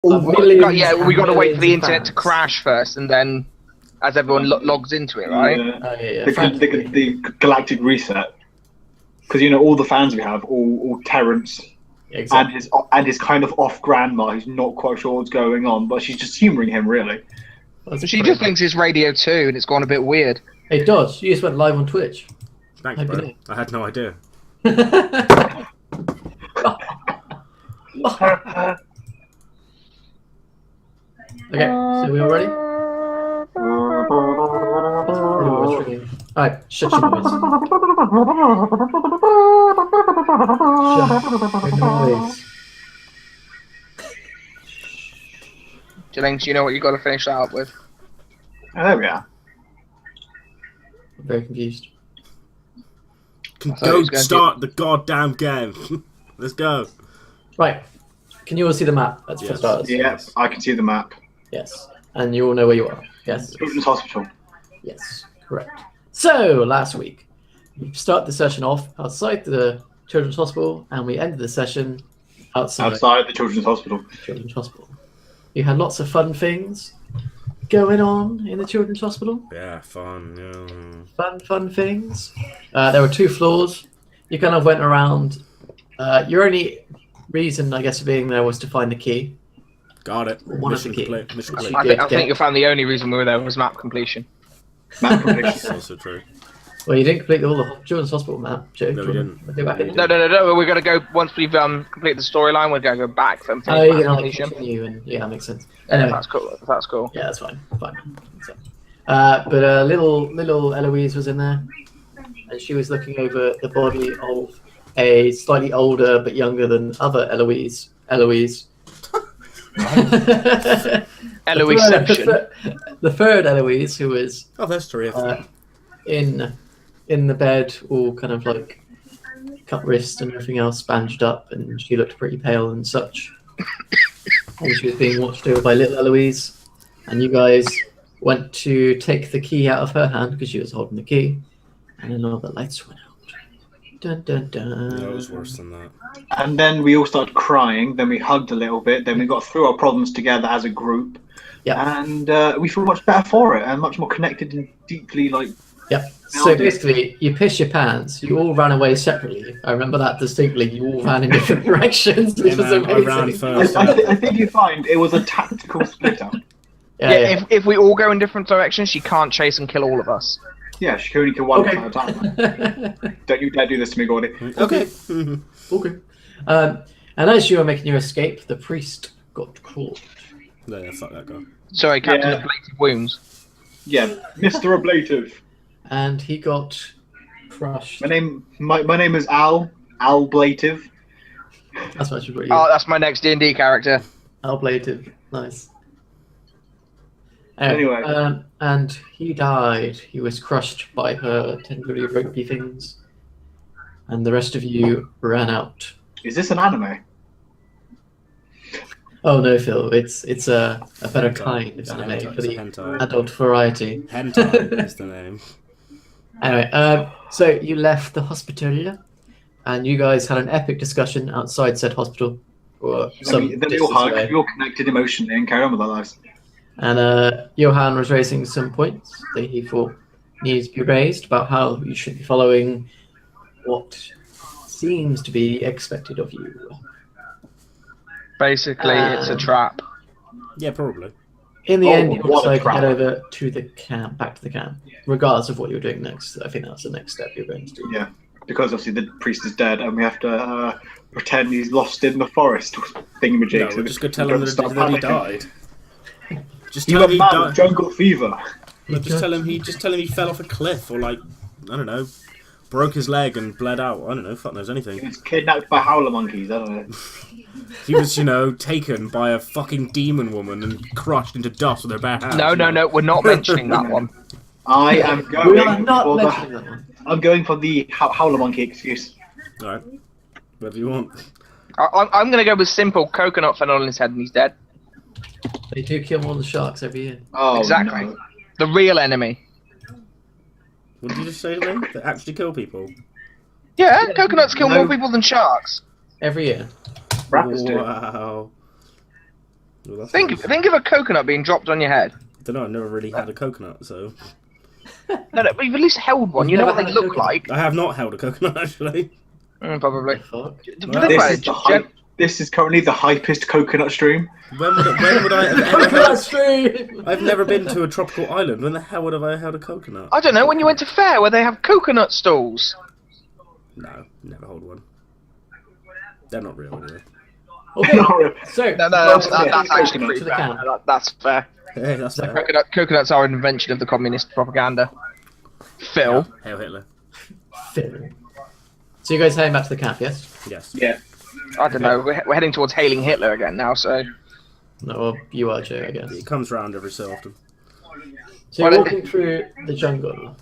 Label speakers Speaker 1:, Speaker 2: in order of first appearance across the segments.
Speaker 1: We got to wait for the internet to crash first, and then as everyone logs into it, right?
Speaker 2: Yeah. The galactic reset. Because all the fans we have, all Terrence, exactly. and his kind of off grandma, who's not quite sure what's going on, but she's just humouring him really.
Speaker 1: She just thinks it's Radio 2, and it's gone a bit weird.
Speaker 3: Hey Dodge, you just went live on Twitch.
Speaker 4: Thanks, bro. I had no idea.
Speaker 3: Okay, so we all ready? Alright, shut your noise. Shut your noise.
Speaker 1: Jennings, you know what you got to finish that up with?
Speaker 2: Oh, there we are.
Speaker 3: I'm very confused.
Speaker 4: Go start the goddamn game. Let's go.
Speaker 3: Right. Can you all see the map? That's for starters.
Speaker 2: Yes, I can see the map.
Speaker 3: Yes. And you all know where you are. Yes.
Speaker 2: Children's Hospital.
Speaker 3: Yes, correct. So, last week, we started the session off outside the Children's Hospital, and we ended the session outside
Speaker 2: the Children's Hospital.
Speaker 3: Children's Hospital. You had lots of fun things going on in the Children's Hospital.
Speaker 4: Yeah, fun. Yeah.
Speaker 3: Fun things. There were 2 floors. You kind of went around. Your only reason, I guess, for being there was to find the key.
Speaker 4: Got it.
Speaker 3: Mission
Speaker 4: complete.
Speaker 1: I think you found the only reason we were there was map completion.
Speaker 2: Map completion.
Speaker 4: That's also true.
Speaker 3: Well, you didn't complete all the Children's Hospital map, Joe.
Speaker 4: No, we didn't.
Speaker 1: No. We're going to go, once we've completed the storyline, we're going to go back and finish map completion.
Speaker 3: Continue, and yeah, that makes sense. Anyway.
Speaker 1: That's cool.
Speaker 3: Yeah, that's fine. But little Eloise was in there, and she was looking over the body of a slightly older but younger than other Eloise.
Speaker 1: Eloiseception.
Speaker 3: The third Eloise, who was
Speaker 4: that's terrific.
Speaker 3: in the bed, all kind of like cut wrist and everything else bandaged up, and she looked pretty pale and such. And she was being watched over by little Eloise, and you guys went to take the key out of her hand because she was holding the key, and then all the lights went out. Dun, dun, dun.
Speaker 4: No, it was worse than that.
Speaker 2: And then we all started crying, then we hugged a little bit, then we got through our problems together as a group.
Speaker 3: Yeah.
Speaker 2: And we feel much better for it, and much more connected and deeply, like...
Speaker 3: Yep. So basically, you piss your pants, you all ran away separately. I remember that distinctly. You all ran in different directions, which was amazing.
Speaker 4: I ran first.
Speaker 2: I think you find it was a tactical split up.
Speaker 1: Yeah. If we all go in different directions, she can't chase and kill all of us.
Speaker 2: Yeah, she can only kill one at a time. Don't you dare do this to me, Gordy.
Speaker 3: Okay. Okay. And as you were making your escape, the priest got caught.
Speaker 4: Yeah, fuck that guy.
Speaker 1: Sorry, Captain Ablative Wounds.
Speaker 2: Yeah, Mr. Ablative.
Speaker 3: And he got crushed.
Speaker 2: My name is Al Blative.
Speaker 3: That's what you got.
Speaker 1: Oh, that's my next D&D character.
Speaker 3: Al Blative. Nice.
Speaker 2: Anyway.
Speaker 3: And he died. He was crushed by her tendrily ropey things. And the rest of you ran out.
Speaker 2: Is this an anime?
Speaker 3: Oh no, Phil! It's a better kind of anime for the adult variety.
Speaker 4: Hentai is the name.
Speaker 3: Anyway, so you left the hospital, and you guys had an epic discussion outside said hospital. Or
Speaker 2: then we all hugged, we all connected emotionally and carried on with our lives.
Speaker 3: And Johan was raising some points that he thought needed to be raised about how you should be following what seems to be expected of you.
Speaker 1: Basically, it's a trap.
Speaker 4: Yeah, probably.
Speaker 3: In the end, you decided to head over to the camp, back to the camp, regardless of what you're doing next. I think that's the next step you're going to do.
Speaker 2: Yeah, because obviously the priest is dead, and we have to pretend he's lost in the forest. Thingamajig.
Speaker 4: No,
Speaker 2: so
Speaker 4: just go tell him that he died. Just
Speaker 2: tell him he died. Jungle fever.
Speaker 4: No, just tell him he fell off a cliff, or like I don't know, broke his leg and bled out. I don't know. Fuck knows anything.
Speaker 2: He was kidnapped by howler monkeys. I don't know.
Speaker 4: He was, taken by a fucking demon woman and crushed into dust with her bare hands.
Speaker 1: No, we're not mentioning that one.
Speaker 2: I am going.
Speaker 3: We are not mentioning that one.
Speaker 2: I'm going for the howler monkey excuse.
Speaker 4: Alright. Whatever you want.
Speaker 1: I'm going to go with simple coconut fell on his head and he's dead.
Speaker 3: They do kill more than sharks every year.
Speaker 2: Oh,
Speaker 1: exactly.
Speaker 2: No.
Speaker 1: The real enemy.
Speaker 4: What did you just say to me? They actually kill people?
Speaker 1: Yeah, coconuts kill more people than sharks.
Speaker 3: Every year.
Speaker 2: Rappers do.
Speaker 4: Wow. Well,
Speaker 1: Think of a coconut being dropped on your head.
Speaker 4: I don't know. I've never really had a coconut, so
Speaker 1: No, but you've at least held one.
Speaker 3: You've
Speaker 1: You know
Speaker 3: never
Speaker 1: what they
Speaker 3: had a
Speaker 1: look
Speaker 3: coconut?
Speaker 1: like.
Speaker 4: I have not held a coconut actually.
Speaker 1: Probably.
Speaker 3: Fuck.
Speaker 1: Think about it.
Speaker 2: This is currently the hypest coconut stream.
Speaker 4: When would I have ever
Speaker 3: Coconut
Speaker 4: held?
Speaker 3: stream!
Speaker 4: I've never been to a tropical island. When the hell would have I held a coconut?
Speaker 1: I don't know, when you went to fair where they have coconut stalls.
Speaker 4: No, never hold one. They're not real anyway.
Speaker 3: Okay, so
Speaker 1: No, that's actually pretty
Speaker 3: to the
Speaker 1: fair.
Speaker 3: camp.
Speaker 1: That's fair.
Speaker 4: Hey, that's fair.
Speaker 1: Coconuts are an invention of the communist propaganda. Phil.
Speaker 4: Hail Hitler.
Speaker 3: So you guys heading back to the camp, yes?
Speaker 4: Yes.
Speaker 2: Yeah.
Speaker 1: I don't know, we're heading towards hailing Hitler again now, so...
Speaker 3: No, well, you are Joe, I guess.
Speaker 4: It comes round every so often.
Speaker 3: So you're walking through the jungle.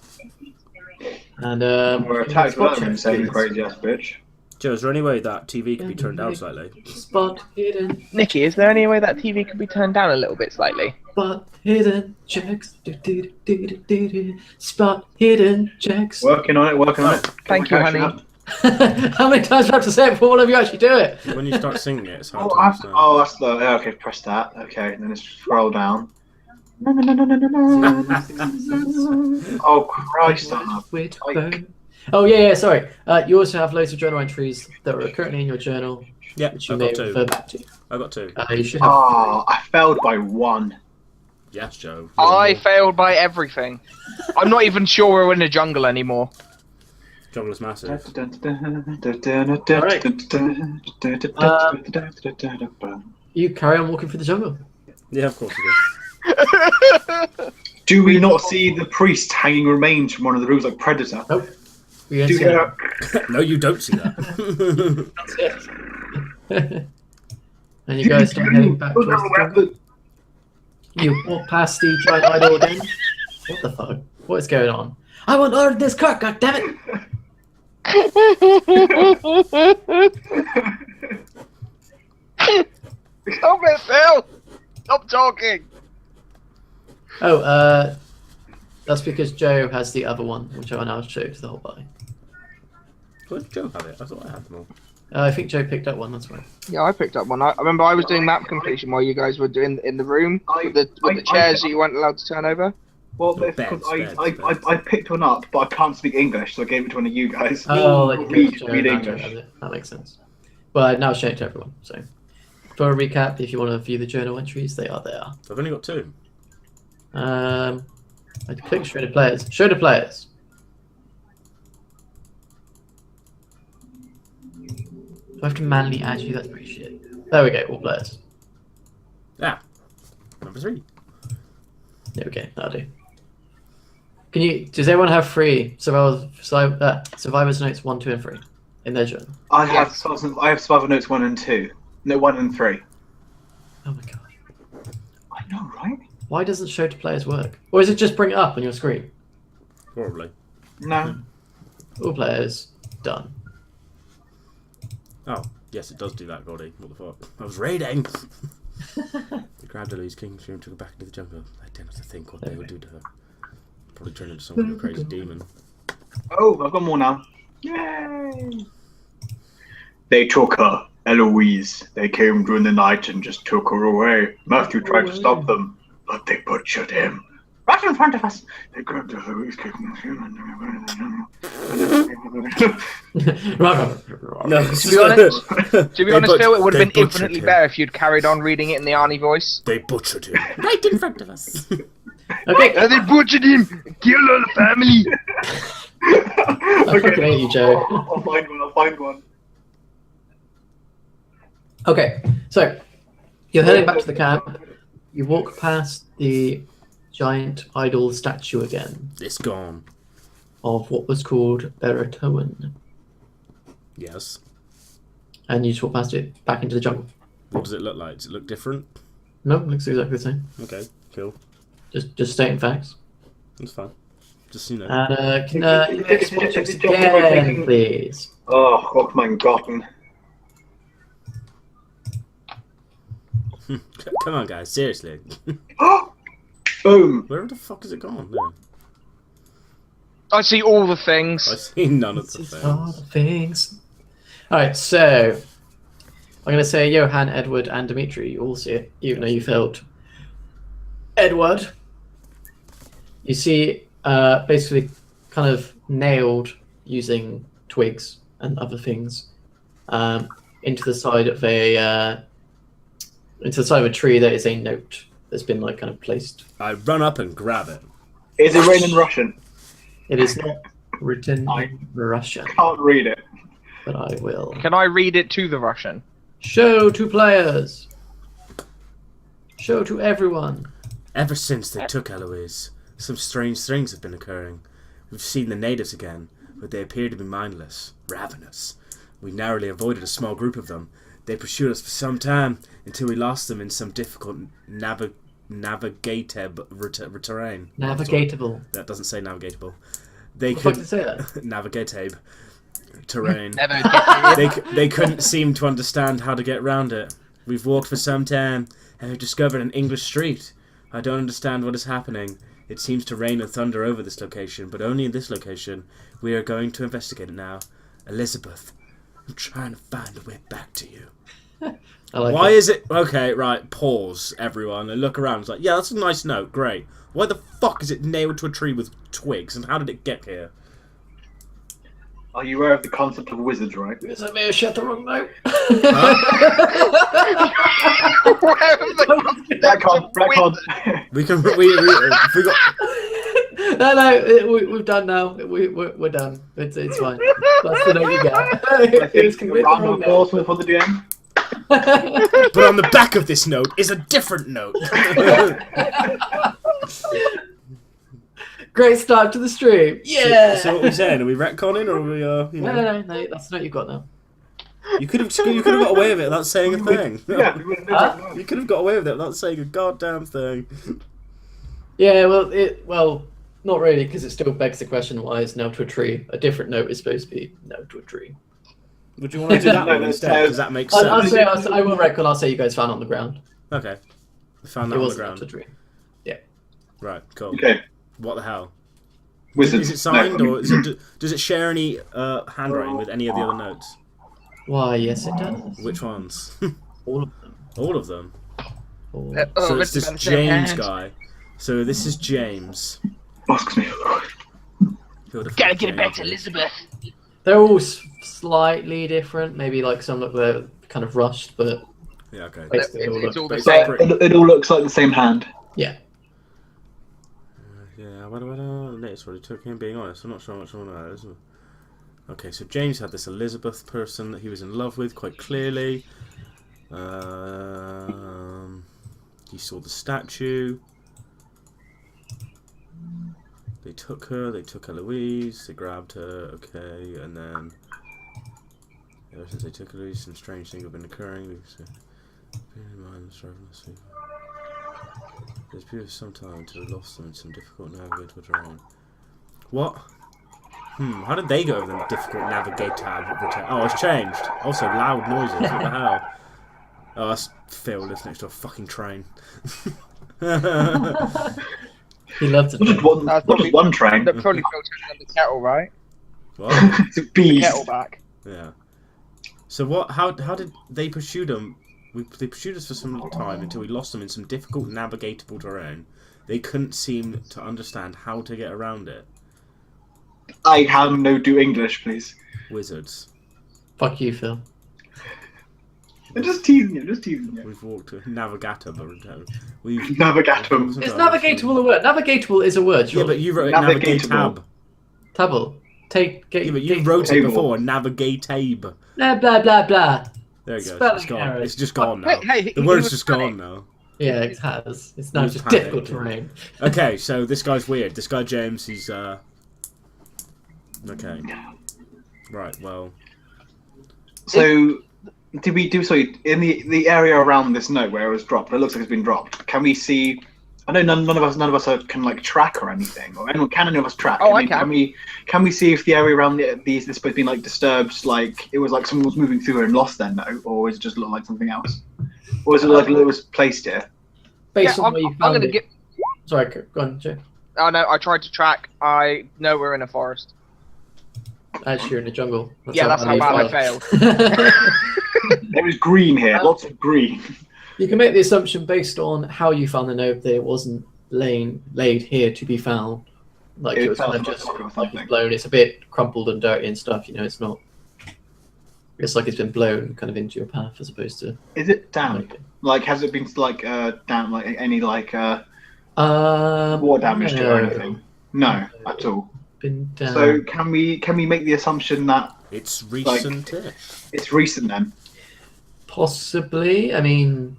Speaker 3: And
Speaker 2: We're attacked by them, saying crazy ass bitch.
Speaker 4: Joe, is there any way that TV could be turned down slightly?
Speaker 3: Spot hidden,
Speaker 1: Nicky, is there any way that TV could be turned down a little bit slightly?
Speaker 3: spot hidden checks. Spot hidden checks.
Speaker 2: Working on it.
Speaker 1: Thank you, honey.
Speaker 3: How many times do I have to say it before all of you actually do it?
Speaker 4: When you start singing it, it's hard
Speaker 2: Oh,
Speaker 4: to understand.
Speaker 2: that's the. Yeah, okay, press that. Okay, and then just scroll down. Oh Christ!
Speaker 3: Wait, oh yeah, sorry. You also have loads of journal entries that are currently in your journal,
Speaker 4: Yep,
Speaker 3: which you
Speaker 4: I've
Speaker 3: may
Speaker 4: got
Speaker 3: refer
Speaker 4: two.
Speaker 3: back to.
Speaker 4: I got two.
Speaker 3: You should have.
Speaker 2: Oh, I failed by 1.
Speaker 4: Yes, Joe.
Speaker 1: I failed by everything. I'm not even sure we're in the jungle anymore.
Speaker 4: Jungle is massive.
Speaker 3: You carry on walking through the jungle.
Speaker 4: Yeah, of course you do.
Speaker 2: Do we not see the priest hanging remains from one of the rooms like Predator?
Speaker 3: Nope. We don't
Speaker 2: Do
Speaker 3: see
Speaker 2: we
Speaker 3: that.
Speaker 4: No, you don't see that.
Speaker 3: That's it. And you guys start heading back towards the jungle. You walk past the giant idol again. What the fuck? What is going on? I want to order this car, goddammit!
Speaker 1: Stop it, Phil! Stop talking!
Speaker 3: Oh, that's because Joe has the other one, which I now show to the whole party.
Speaker 4: Where did Joe have it? I thought I had them all.
Speaker 3: I think Joe picked up one, that's right.
Speaker 1: Yeah, I picked up one. I remember I was doing map completion while you guys were doing in the room with the chairs that you weren't allowed to turn over.
Speaker 2: Well,
Speaker 4: The
Speaker 2: because
Speaker 4: beds.
Speaker 2: I picked one up, but I can't speak English, so I gave it to one of you guys.
Speaker 3: Oh, like you
Speaker 2: read,
Speaker 3: Joe,
Speaker 2: read
Speaker 3: now Joe
Speaker 2: English.
Speaker 3: has it. That makes sense. Well, I now show it to everyone, so. For a recap, if you want to view the journal entries, they are there.
Speaker 4: I've only got two.
Speaker 3: I click show to players. Show to players. Do I have to manually add you? That's pretty shit. There we go, all players.
Speaker 4: Ah, number 3.
Speaker 3: There we go, that'll do. Does everyone have 3 Survivor's Notes 1, 2, and 3 in their journal?
Speaker 2: I have Survivor Notes 1 and 2. No, 1 and 3.
Speaker 3: Oh my god.
Speaker 2: I know, right?
Speaker 3: Why doesn't show to players work? Or is it just bring it up on your screen?
Speaker 4: Probably.
Speaker 2: No.
Speaker 3: All players, done.
Speaker 4: Oh, yes, it does do that, Gordy. What the fuck? I was raiding! They grabbed Eloise King and took her back into the jungle. I didn't have to think what they would do to her. Probably turn into some kind of crazy demon.
Speaker 2: Oh, I've got more now. Yay! They took her, Eloise. They came during the night and just took her away. Matthew tried to stop them, but they butchered him. Right in front of us. They grabbed Eloise King.
Speaker 4: No,
Speaker 1: To be honest, Phil, it would have been infinitely better if you'd carried on reading it in the Arnie voice.
Speaker 4: They butchered him. Right in front of us.
Speaker 3: Okay.
Speaker 1: They butchered him, killed all the family.
Speaker 3: I fucking hate you, Joe.
Speaker 2: I'll find one.
Speaker 3: Okay, so you're heading back to the camp. You walk past the giant idol statue again
Speaker 4: It's gone.
Speaker 3: of what was called Waratah,
Speaker 4: Yes.
Speaker 3: and you just walk past it back into the jungle.
Speaker 4: What does it look like? Does it look different?
Speaker 3: No, it looks exactly the same.
Speaker 4: Okay, cool.
Speaker 3: Just stating facts.
Speaker 4: That's fine. Just, you know.
Speaker 3: And can you make spot checks again, please?
Speaker 2: Oh, oh my god.
Speaker 4: Come on, guys, seriously.
Speaker 2: Boom.
Speaker 4: Where the fuck has it gone? There.
Speaker 1: I see all the things.
Speaker 4: I see none of the
Speaker 3: This is all
Speaker 4: things.
Speaker 3: the things. Alright, so I'm going to say Johan, Edward, and Dimitri. You all see it, even though you failed. Edward, you see basically kind of nailed using twigs and other things into the side of a tree. There is a note that's been like kind of placed.
Speaker 4: I run up and grab it.
Speaker 2: Is it written in Russian?
Speaker 3: It is not written in Russian,
Speaker 2: Can't read it.
Speaker 3: but I will.
Speaker 1: Can I read it to the Russian?
Speaker 3: Show to players. Show to everyone.
Speaker 4: Ever since they took Eloise, some strange things have been occurring. We've seen the natives again, but they appear to be mindless, ravenous. We narrowly avoided a small group of them. They pursued us for some time until we lost them in some difficult navigatable terrain.
Speaker 3: Navigatable.
Speaker 4: That doesn't say navigatable. They
Speaker 3: What the fuck
Speaker 4: could
Speaker 3: did it say that?
Speaker 4: navigatable terrain.
Speaker 1: Never
Speaker 4: They couldn't seem to understand how to get round it. We've walked for some time and have discovered an English street. I don't understand what is happening. It seems to rain and thunder over this location, but only in this location. We are going to investigate it now. Elizabeth, I'm trying to find a way back to you.
Speaker 3: I like
Speaker 4: Why
Speaker 3: it.
Speaker 4: is it... Okay, right, pause, everyone, and look around. It's like, yeah, that's a nice note, great. Why the fuck is it nailed to a tree with twigs, and how did it get here?
Speaker 2: Are you aware of the concept of wizards, right?
Speaker 3: Because I may have shut the wrong note.
Speaker 2: Black card.
Speaker 4: We can... We got...
Speaker 3: No, we've done now. We're done. It's fine. That's the note you get. It was completely
Speaker 2: Round of
Speaker 3: wrong
Speaker 2: applause
Speaker 3: note.
Speaker 2: for the DM.
Speaker 4: But on the back of this note is a different note.
Speaker 3: Great start to the stream. Yeah.
Speaker 4: So what are we saying? Are we retconning, or are we, you know...
Speaker 3: No. That's the note you've got now.
Speaker 4: You could have got away with it without saying a thing.
Speaker 2: Yeah, we would have never known.
Speaker 4: You could have got away with it without saying a goddamn thing.
Speaker 3: Yeah. Well, not really, because it still begs the question: why is now to a tree? A different note is supposed to be no to a tree.
Speaker 4: Would you want to do that
Speaker 2: No,
Speaker 4: one
Speaker 2: no,
Speaker 4: instead?
Speaker 2: no.
Speaker 4: Does that make
Speaker 3: I'll
Speaker 4: sense?
Speaker 3: say I will reckon. I'll say you guys found it on the ground.
Speaker 4: Okay. We found
Speaker 3: It
Speaker 4: that on the
Speaker 3: wasn't
Speaker 4: ground.
Speaker 3: to a tree.
Speaker 4: Right, cool.
Speaker 2: Okay,
Speaker 4: What the hell?
Speaker 2: wizards.
Speaker 4: Is it signed,
Speaker 2: No,
Speaker 4: or does it share any handwriting with any of the other notes?
Speaker 3: Why? Yes, it does.
Speaker 4: Which ones?
Speaker 3: All of them.
Speaker 4: All of them.
Speaker 3: All.
Speaker 4: So it's
Speaker 1: this
Speaker 4: this James guy. So this is James.
Speaker 2: Excuse me.
Speaker 4: Who the
Speaker 1: Gotta
Speaker 4: fuck
Speaker 1: get it back to
Speaker 4: James is?
Speaker 1: Elizabeth.
Speaker 3: They're all slightly different. Maybe like some look they're kind of rushed, but
Speaker 4: Yeah, okay.
Speaker 3: basically
Speaker 1: It's-
Speaker 3: they all
Speaker 1: it's
Speaker 3: look
Speaker 1: all the
Speaker 3: basically
Speaker 1: same.
Speaker 3: pretty-
Speaker 2: It all looks like the same hand.
Speaker 3: Yeah.
Speaker 4: Yeah, what Nate's already took him, being honest. I'm not sure how much I want to know, isn't it? Okay, so James had this Elizabeth person that he was in love with, quite clearly. He saw the statue. They took her, they took Eloise, they grabbed her, okay, and then... Ever since they took Eloise, some strange things have been occurring. Bear in mind, there's been some time until we lost them in some difficult navigable terrain. What? How did they go over the difficult navigable? Oh, it's changed. Also, loud noises. What the hell? Oh, that's Phil lives next to a fucking train.
Speaker 3: He loves it.
Speaker 2: Not just one train.
Speaker 1: That probably filtered on the kettle, right?
Speaker 4: What?
Speaker 2: It's a beast.
Speaker 1: Kettle back.
Speaker 4: Yeah. So what? How did they pursue them? They pursued us for some time until we lost them in some difficult navigatable terrain. They couldn't seem to understand how to get around it.
Speaker 2: I have no do English, please.
Speaker 4: Wizards.
Speaker 3: Fuck you, Phil.
Speaker 2: I'm just teasing you.
Speaker 4: We've walked to navigatable. We've
Speaker 2: Navigatum.
Speaker 3: Is navigatable a word? Navigatable is a word,
Speaker 4: Yeah,
Speaker 3: surely.
Speaker 4: but you wrote
Speaker 2: Navigatable.
Speaker 4: navigatab.
Speaker 3: Table.
Speaker 4: Yeah, but you wrote it
Speaker 2: Table.
Speaker 4: before. Navigatabe.
Speaker 3: Blah blah blah blah.
Speaker 4: There you go.
Speaker 3: Spelling
Speaker 4: It's gone.
Speaker 3: errors.
Speaker 4: It's just gone now.
Speaker 1: Hey,
Speaker 4: The
Speaker 1: he
Speaker 4: word's
Speaker 1: was
Speaker 4: just
Speaker 1: funny.
Speaker 4: gone now.
Speaker 3: Yeah, it has. It's now
Speaker 4: He's
Speaker 3: just
Speaker 4: panicked,
Speaker 3: difficult
Speaker 4: yeah.
Speaker 3: terrain.
Speaker 4: Okay, so this guy's weird. This guy James, he's okay. Right. Well.
Speaker 2: So, did we do so in the area around this note where it was dropped? It looks like it's been dropped. Can we see? I know none of us can like track or anything, or anyone can any of us track?
Speaker 1: Oh, I
Speaker 2: mean,
Speaker 1: can.
Speaker 2: Can we see if the area around this has been like disturbed? Like it was like someone was moving through and lost their note, or is it just look like something else? Or is it like it was placed here?
Speaker 3: Based
Speaker 1: Yeah,
Speaker 3: on where you
Speaker 1: I'm
Speaker 3: found
Speaker 1: gonna
Speaker 3: it.
Speaker 1: get.
Speaker 3: Sorry, go on, Jay.
Speaker 1: Oh no, I tried to track. I know we're in a forest.
Speaker 3: Actually, you're in the jungle.
Speaker 1: Yeah, that's how bad I failed.
Speaker 2: There was green here, lots of green.
Speaker 3: You can make the assumption based on how you found the note that it wasn't laid here to be found. Like it was kind of just like it's blown. It's a bit crumpled and dirty and stuff. You know, it's not. It's like it's been blown kind of into your path as opposed to.
Speaker 2: Is it damp? Like, has it been like damp? Like any like water damage to it or anything? No, at all.
Speaker 3: Been down.
Speaker 2: So can we make the assumption that
Speaker 4: it's recent?
Speaker 2: Like, it's recent then.
Speaker 3: Possibly. I mean,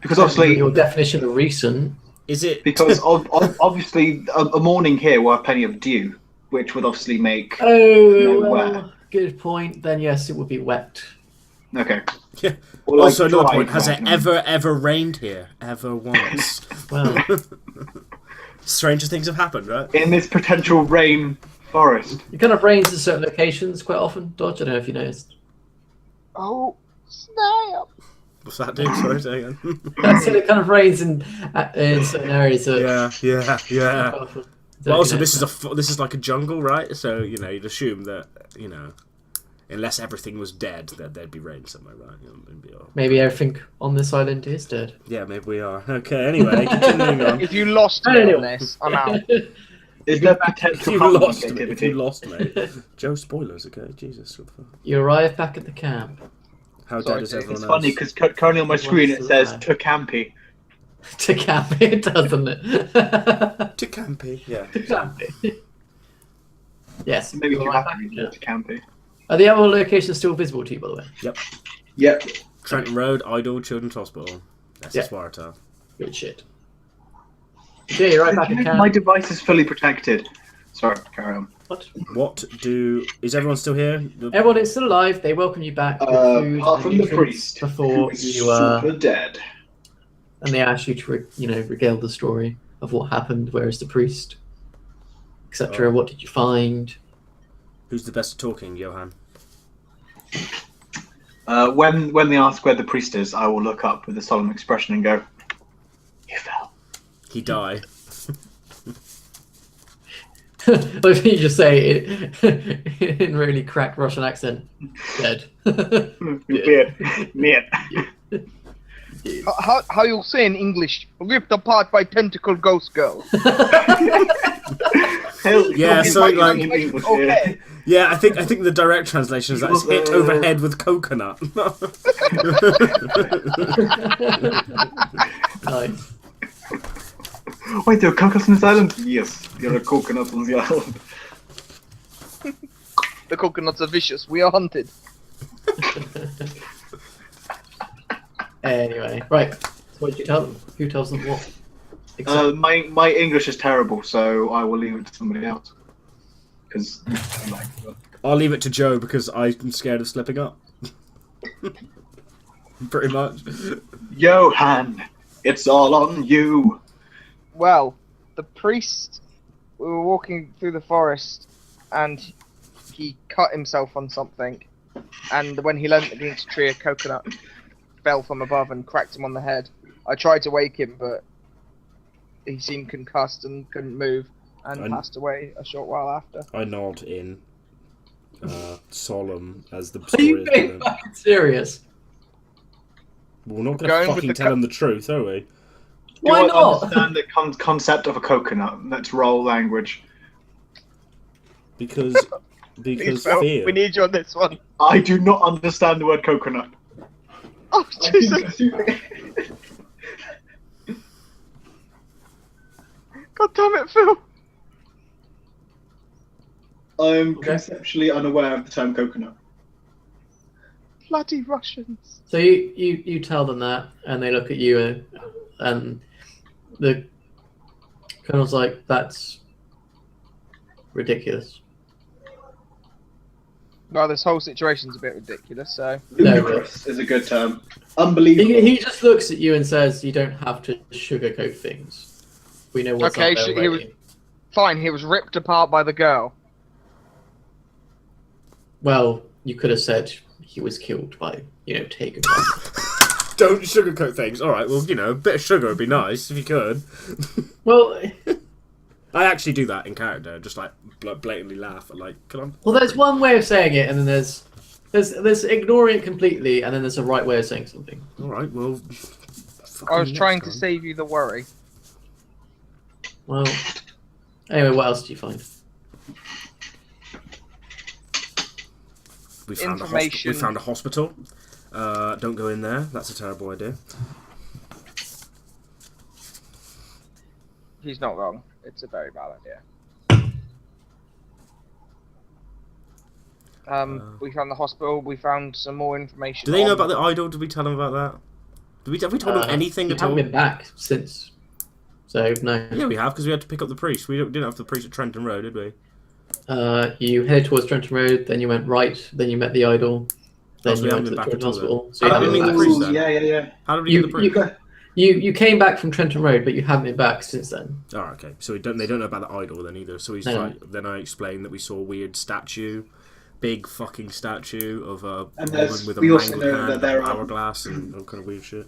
Speaker 2: because obviously
Speaker 3: your definition of recent.
Speaker 4: Is it
Speaker 2: because obviously a morning here will have plenty of dew, which would obviously make
Speaker 3: well, good point. Then yes, it would be wet.
Speaker 2: Okay.
Speaker 4: Yeah.
Speaker 2: Or
Speaker 4: also,
Speaker 2: like
Speaker 4: another point: has it ever rained here? Ever once?
Speaker 3: Well,
Speaker 4: stranger things have happened, right?
Speaker 2: In this potential rain forest.
Speaker 3: it kind of rains in certain locations quite often. Dodge. I don't know if you noticed.
Speaker 1: Oh, snap!
Speaker 4: What's that, dude? Sorry, say again.
Speaker 3: That's it. It kind of rains in certain areas.
Speaker 4: Yeah. But also, this is like a jungle, right? So you'd assume that unless everything was dead, that there'd be rain somewhere, right?
Speaker 3: Maybe everything on this island is dead.
Speaker 4: Yeah, maybe we are. Okay. Anyway, continuing on.
Speaker 1: If you lost me on this, I'm out.
Speaker 2: Is there potential
Speaker 4: If you lost me, Joe, spoilers. Okay, Jesus. What the fuck?
Speaker 3: You arrive back at the camp.
Speaker 4: How dead is everyone
Speaker 2: It's
Speaker 4: else?
Speaker 2: funny because currently on my screen it says to campy.
Speaker 3: To camp, it doesn't it?
Speaker 4: To campy, yeah.
Speaker 3: To campy. Yes.
Speaker 2: Maybe
Speaker 3: you're
Speaker 2: to
Speaker 3: right
Speaker 2: campy.
Speaker 3: back,
Speaker 2: To campy.
Speaker 3: Are the other locations still visible to you, by the way?
Speaker 2: Yep.
Speaker 4: Trenton Road, Idle Children's Hospital. That's Waratah.
Speaker 3: Good shit. Yeah, you're right back at camp.
Speaker 2: My device is fully protected. Sorry, carry on.
Speaker 3: What?
Speaker 4: Is everyone still here?
Speaker 3: Everyone is still alive. They welcome you back with food
Speaker 2: apart from
Speaker 3: and
Speaker 2: the priest,
Speaker 3: before
Speaker 2: who is
Speaker 3: you
Speaker 2: super dead.
Speaker 3: and they ask you to regale the story of what happened. Where is the priest, etc. What did you find?
Speaker 4: Who's the best at talking, Johan?
Speaker 2: When they ask where the priest is, I will look up with a solemn expression and go, "He fell.
Speaker 4: He died."
Speaker 3: Or if you just say it in really cracked Russian accent, dead.
Speaker 2: Weird.
Speaker 1: How you'll say in English, ripped apart by tentacle ghost girl.
Speaker 4: Yeah, something like
Speaker 1: okay.
Speaker 4: Yeah, I think the direct translation is that it's hit overhead with coconut.
Speaker 3: Nice.
Speaker 2: Wait, there are coconuts on this island? Yes, there are coconuts on the island.
Speaker 1: The coconuts are vicious. We are hunted.
Speaker 3: Anyway, right. So what did you tell them? Who tells them what?
Speaker 2: My English is terrible, so I will leave it to somebody else. Because
Speaker 4: I'll leave it to Joe because I'm scared of slipping up. Pretty much.
Speaker 2: Johan, it's all on you.
Speaker 1: Well, the priest, we were walking through the forest and he cut himself on something, and when he leant against a tree, a coconut fell from above and cracked him on the head. I tried to wake him, but he seemed concussed and couldn't move and passed away a short while after.
Speaker 4: I nod in solemn as the
Speaker 3: Are
Speaker 4: story
Speaker 3: you
Speaker 4: is
Speaker 3: being
Speaker 4: going.
Speaker 3: fucking serious?
Speaker 4: We're not going to fucking tell him the truth, are we?
Speaker 3: Why
Speaker 2: Do I
Speaker 3: not?
Speaker 2: understand the concept of a coconut? Let's roll language.
Speaker 4: Because
Speaker 1: Please, Phil,
Speaker 4: fear.
Speaker 1: we need you on this one.
Speaker 2: I do not understand the word coconut.
Speaker 1: Oh, Jesus. God damn it, Phil.
Speaker 2: I'm conceptually unaware of the term coconut.
Speaker 1: Bloody Russians.
Speaker 3: So you tell them that, and they look at you, and the colonel's like, "That's ridiculous."
Speaker 1: Well, this whole situation's a bit ridiculous, so...
Speaker 2: Ludicrous is a good term. Unbelievable.
Speaker 3: He just looks at you and says, "You don't have to sugarcoat things. We know what's
Speaker 1: Okay,
Speaker 3: up there
Speaker 1: he was
Speaker 3: already."
Speaker 1: fine. He was ripped apart by the girl.
Speaker 3: Well, you could have said he was killed by, taken.
Speaker 4: Don't sugarcoat things. All right, well, a bit of sugar would be nice if you could.
Speaker 3: Well,
Speaker 4: I actually do that in character, just like blatantly laugh at can I?
Speaker 3: there's one way of saying it, and then there's there's ignoring it completely, and then there's a right way of saying something.
Speaker 4: All right, well.
Speaker 1: I was
Speaker 4: fucking
Speaker 1: trying
Speaker 4: next
Speaker 1: to
Speaker 4: time.
Speaker 1: save you the worry.
Speaker 3: Well, anyway, what else do you find?
Speaker 4: We found
Speaker 1: Information.
Speaker 4: We found a hospital. Don't go in there. That's a terrible idea.
Speaker 1: He's not wrong. It's a very bad idea. We found the hospital. We found some more information.
Speaker 4: Do they know about the idol? Did we tell them about that? Have we told them anything
Speaker 3: You
Speaker 4: at
Speaker 3: haven't
Speaker 4: all?
Speaker 3: been back since, so no.
Speaker 4: Yeah, we have, because we had to pick up the priest. We didn't have the priest at Trenton Road, did we?
Speaker 3: You headed towards Trenton Road, then you went right, then you met the idol, then
Speaker 4: so
Speaker 3: you
Speaker 4: we
Speaker 3: went
Speaker 4: haven't
Speaker 3: to the
Speaker 4: been back
Speaker 3: Trenton
Speaker 4: at all
Speaker 3: Hospital. So you
Speaker 4: How did
Speaker 3: haven't
Speaker 4: we
Speaker 3: been
Speaker 4: meet the
Speaker 3: back
Speaker 4: priest
Speaker 3: since
Speaker 4: then?
Speaker 2: Yeah.
Speaker 4: How did we get the priest?
Speaker 3: You came back from Trenton Road, but you haven't been back since then.
Speaker 4: Oh, okay. So they don't know about the idol then either. So he's
Speaker 3: No.
Speaker 4: like, then I explained that we saw a weird statue, big fucking statue of a
Speaker 2: And
Speaker 4: woman with a
Speaker 2: we also
Speaker 4: mangled
Speaker 2: know
Speaker 4: hand,
Speaker 2: that
Speaker 4: and
Speaker 2: there
Speaker 4: an
Speaker 2: are-
Speaker 4: hourglass, and all kind of weird shit.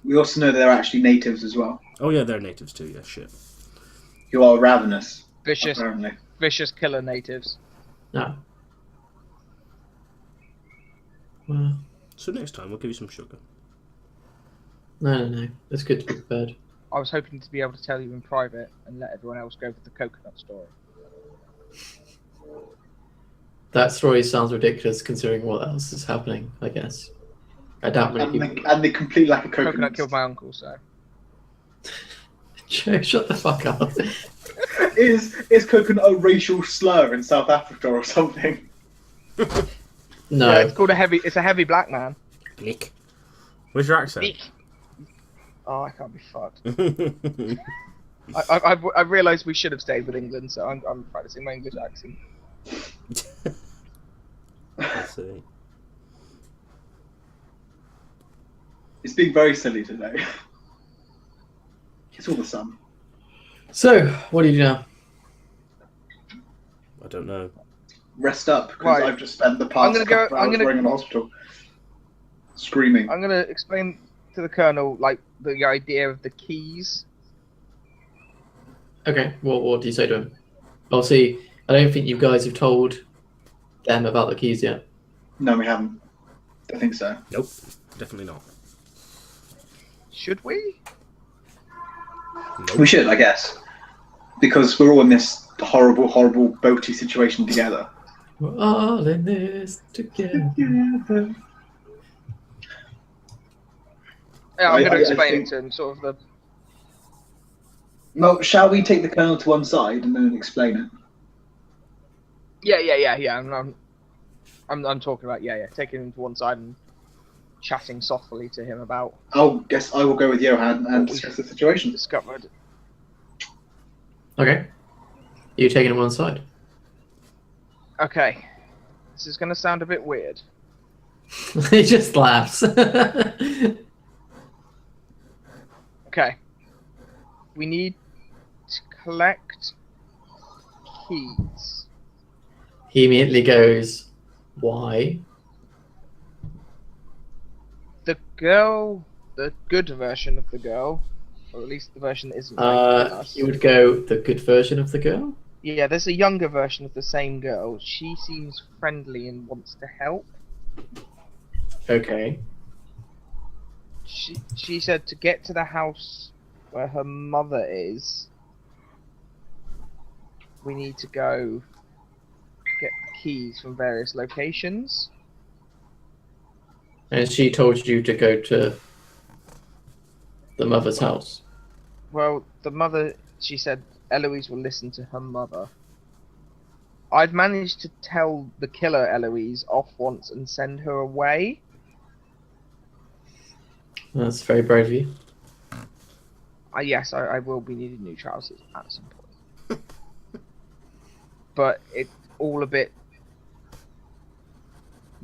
Speaker 2: We also know that they're actually natives as well,
Speaker 4: Oh yeah, they're natives too. Yeah, shit.
Speaker 2: who are ravenous,
Speaker 1: vicious,
Speaker 2: apparently.
Speaker 1: vicious killer natives.
Speaker 3: No. Well,
Speaker 4: So next time we'll give you some sugar.
Speaker 3: no. It's good to be prepared.
Speaker 1: I was hoping to be able to tell you in private and let everyone else go for the coconut story.
Speaker 3: That story sounds ridiculous considering what else is happening, I guess. I doubt many people...
Speaker 2: And the complete lack of
Speaker 1: Coconut
Speaker 2: coconuts.
Speaker 1: killed my uncle, so.
Speaker 3: Joe, shut the fuck up.
Speaker 2: Is coconut a racial slur in South Africa or something?
Speaker 3: No.
Speaker 1: Yeah, it's called a heavy. It's a heavy black man.
Speaker 4: Blick. Where's your accent?
Speaker 1: Dick. Oh, I can't be fucked. I realised we should have stayed with England, so I'm practicing my English accent.
Speaker 4: Let's see.
Speaker 2: It's being very silly today. It's all the sun.
Speaker 3: So, what do you do now?
Speaker 4: I don't know.
Speaker 2: Rest up, because
Speaker 1: Right.
Speaker 2: I've just spent the past
Speaker 1: I'm gonna
Speaker 2: couple
Speaker 1: go- I'm
Speaker 2: hours
Speaker 1: gonna-
Speaker 2: running in the hospital. Screaming.
Speaker 1: I'm gonna explain to the Colonel like the idea of the keys.
Speaker 3: Okay, what do you say to him? Obviously, I don't think you guys have told them about the keys yet.
Speaker 2: No, we haven't. I think so.
Speaker 4: Nope. Definitely not.
Speaker 1: Should we?
Speaker 4: Nope.
Speaker 2: We should, I guess. Because we're all in this horrible, horrible, boaty situation together.
Speaker 3: We're all in this together.
Speaker 1: Yeah, I'm
Speaker 2: I
Speaker 1: gonna explain
Speaker 2: think-
Speaker 1: it to him. Sort of the.
Speaker 2: Well, shall we take the Colonel to one side and then explain it?
Speaker 1: Yeah. I'm talking about taking him to one side and chatting softly to him about
Speaker 2: I'll guess I will go with Johan and discuss the situation.
Speaker 1: discovered.
Speaker 3: Okay. You taking him on side?
Speaker 1: Okay, this is gonna sound a bit weird.
Speaker 3: He just laughs.
Speaker 1: Okay, we need to collect keys.
Speaker 3: He immediately goes, "Why?"
Speaker 1: The girl, the good version of the girl, or at least the version that isn't like us.
Speaker 3: He would go, "The good version of the girl."
Speaker 1: Yeah, there's a younger version of the same girl. She seems friendly and wants to help.
Speaker 3: Okay.
Speaker 1: She said to get to the house where her mother is, we need to go get the keys from various locations.
Speaker 3: And she told you to go to the mother's house.
Speaker 1: Well, the mother, she said Eloise will listen to her mother. I've managed to tell the killer Eloise off once and send her away.
Speaker 3: That's very brave of you.
Speaker 1: Yes, I will be needing new trousers at some point. But it's all a bit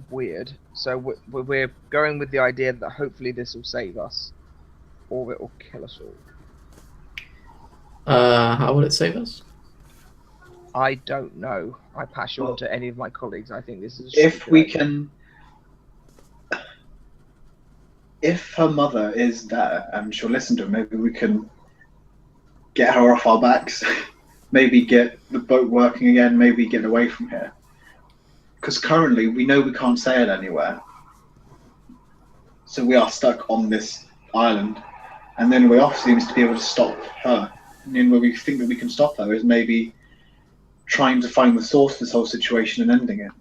Speaker 1: weird. So we're going with the idea that hopefully this will save us, or it will kill us all.
Speaker 3: How will it save us?
Speaker 1: I don't know. I pass you on to any of my colleagues. I think this is.
Speaker 2: If
Speaker 1: stupid
Speaker 2: we
Speaker 1: idea.
Speaker 2: can... If her mother is there and she'll listen to her, maybe we can get her off our backs. Maybe get the boat working again, maybe get away from here. because currently we know we can't sail anywhere, so we are stuck on this island. And then way off seems to be able to stop her. And then where we think that we can stop her is maybe trying to find the source of this whole situation and ending it.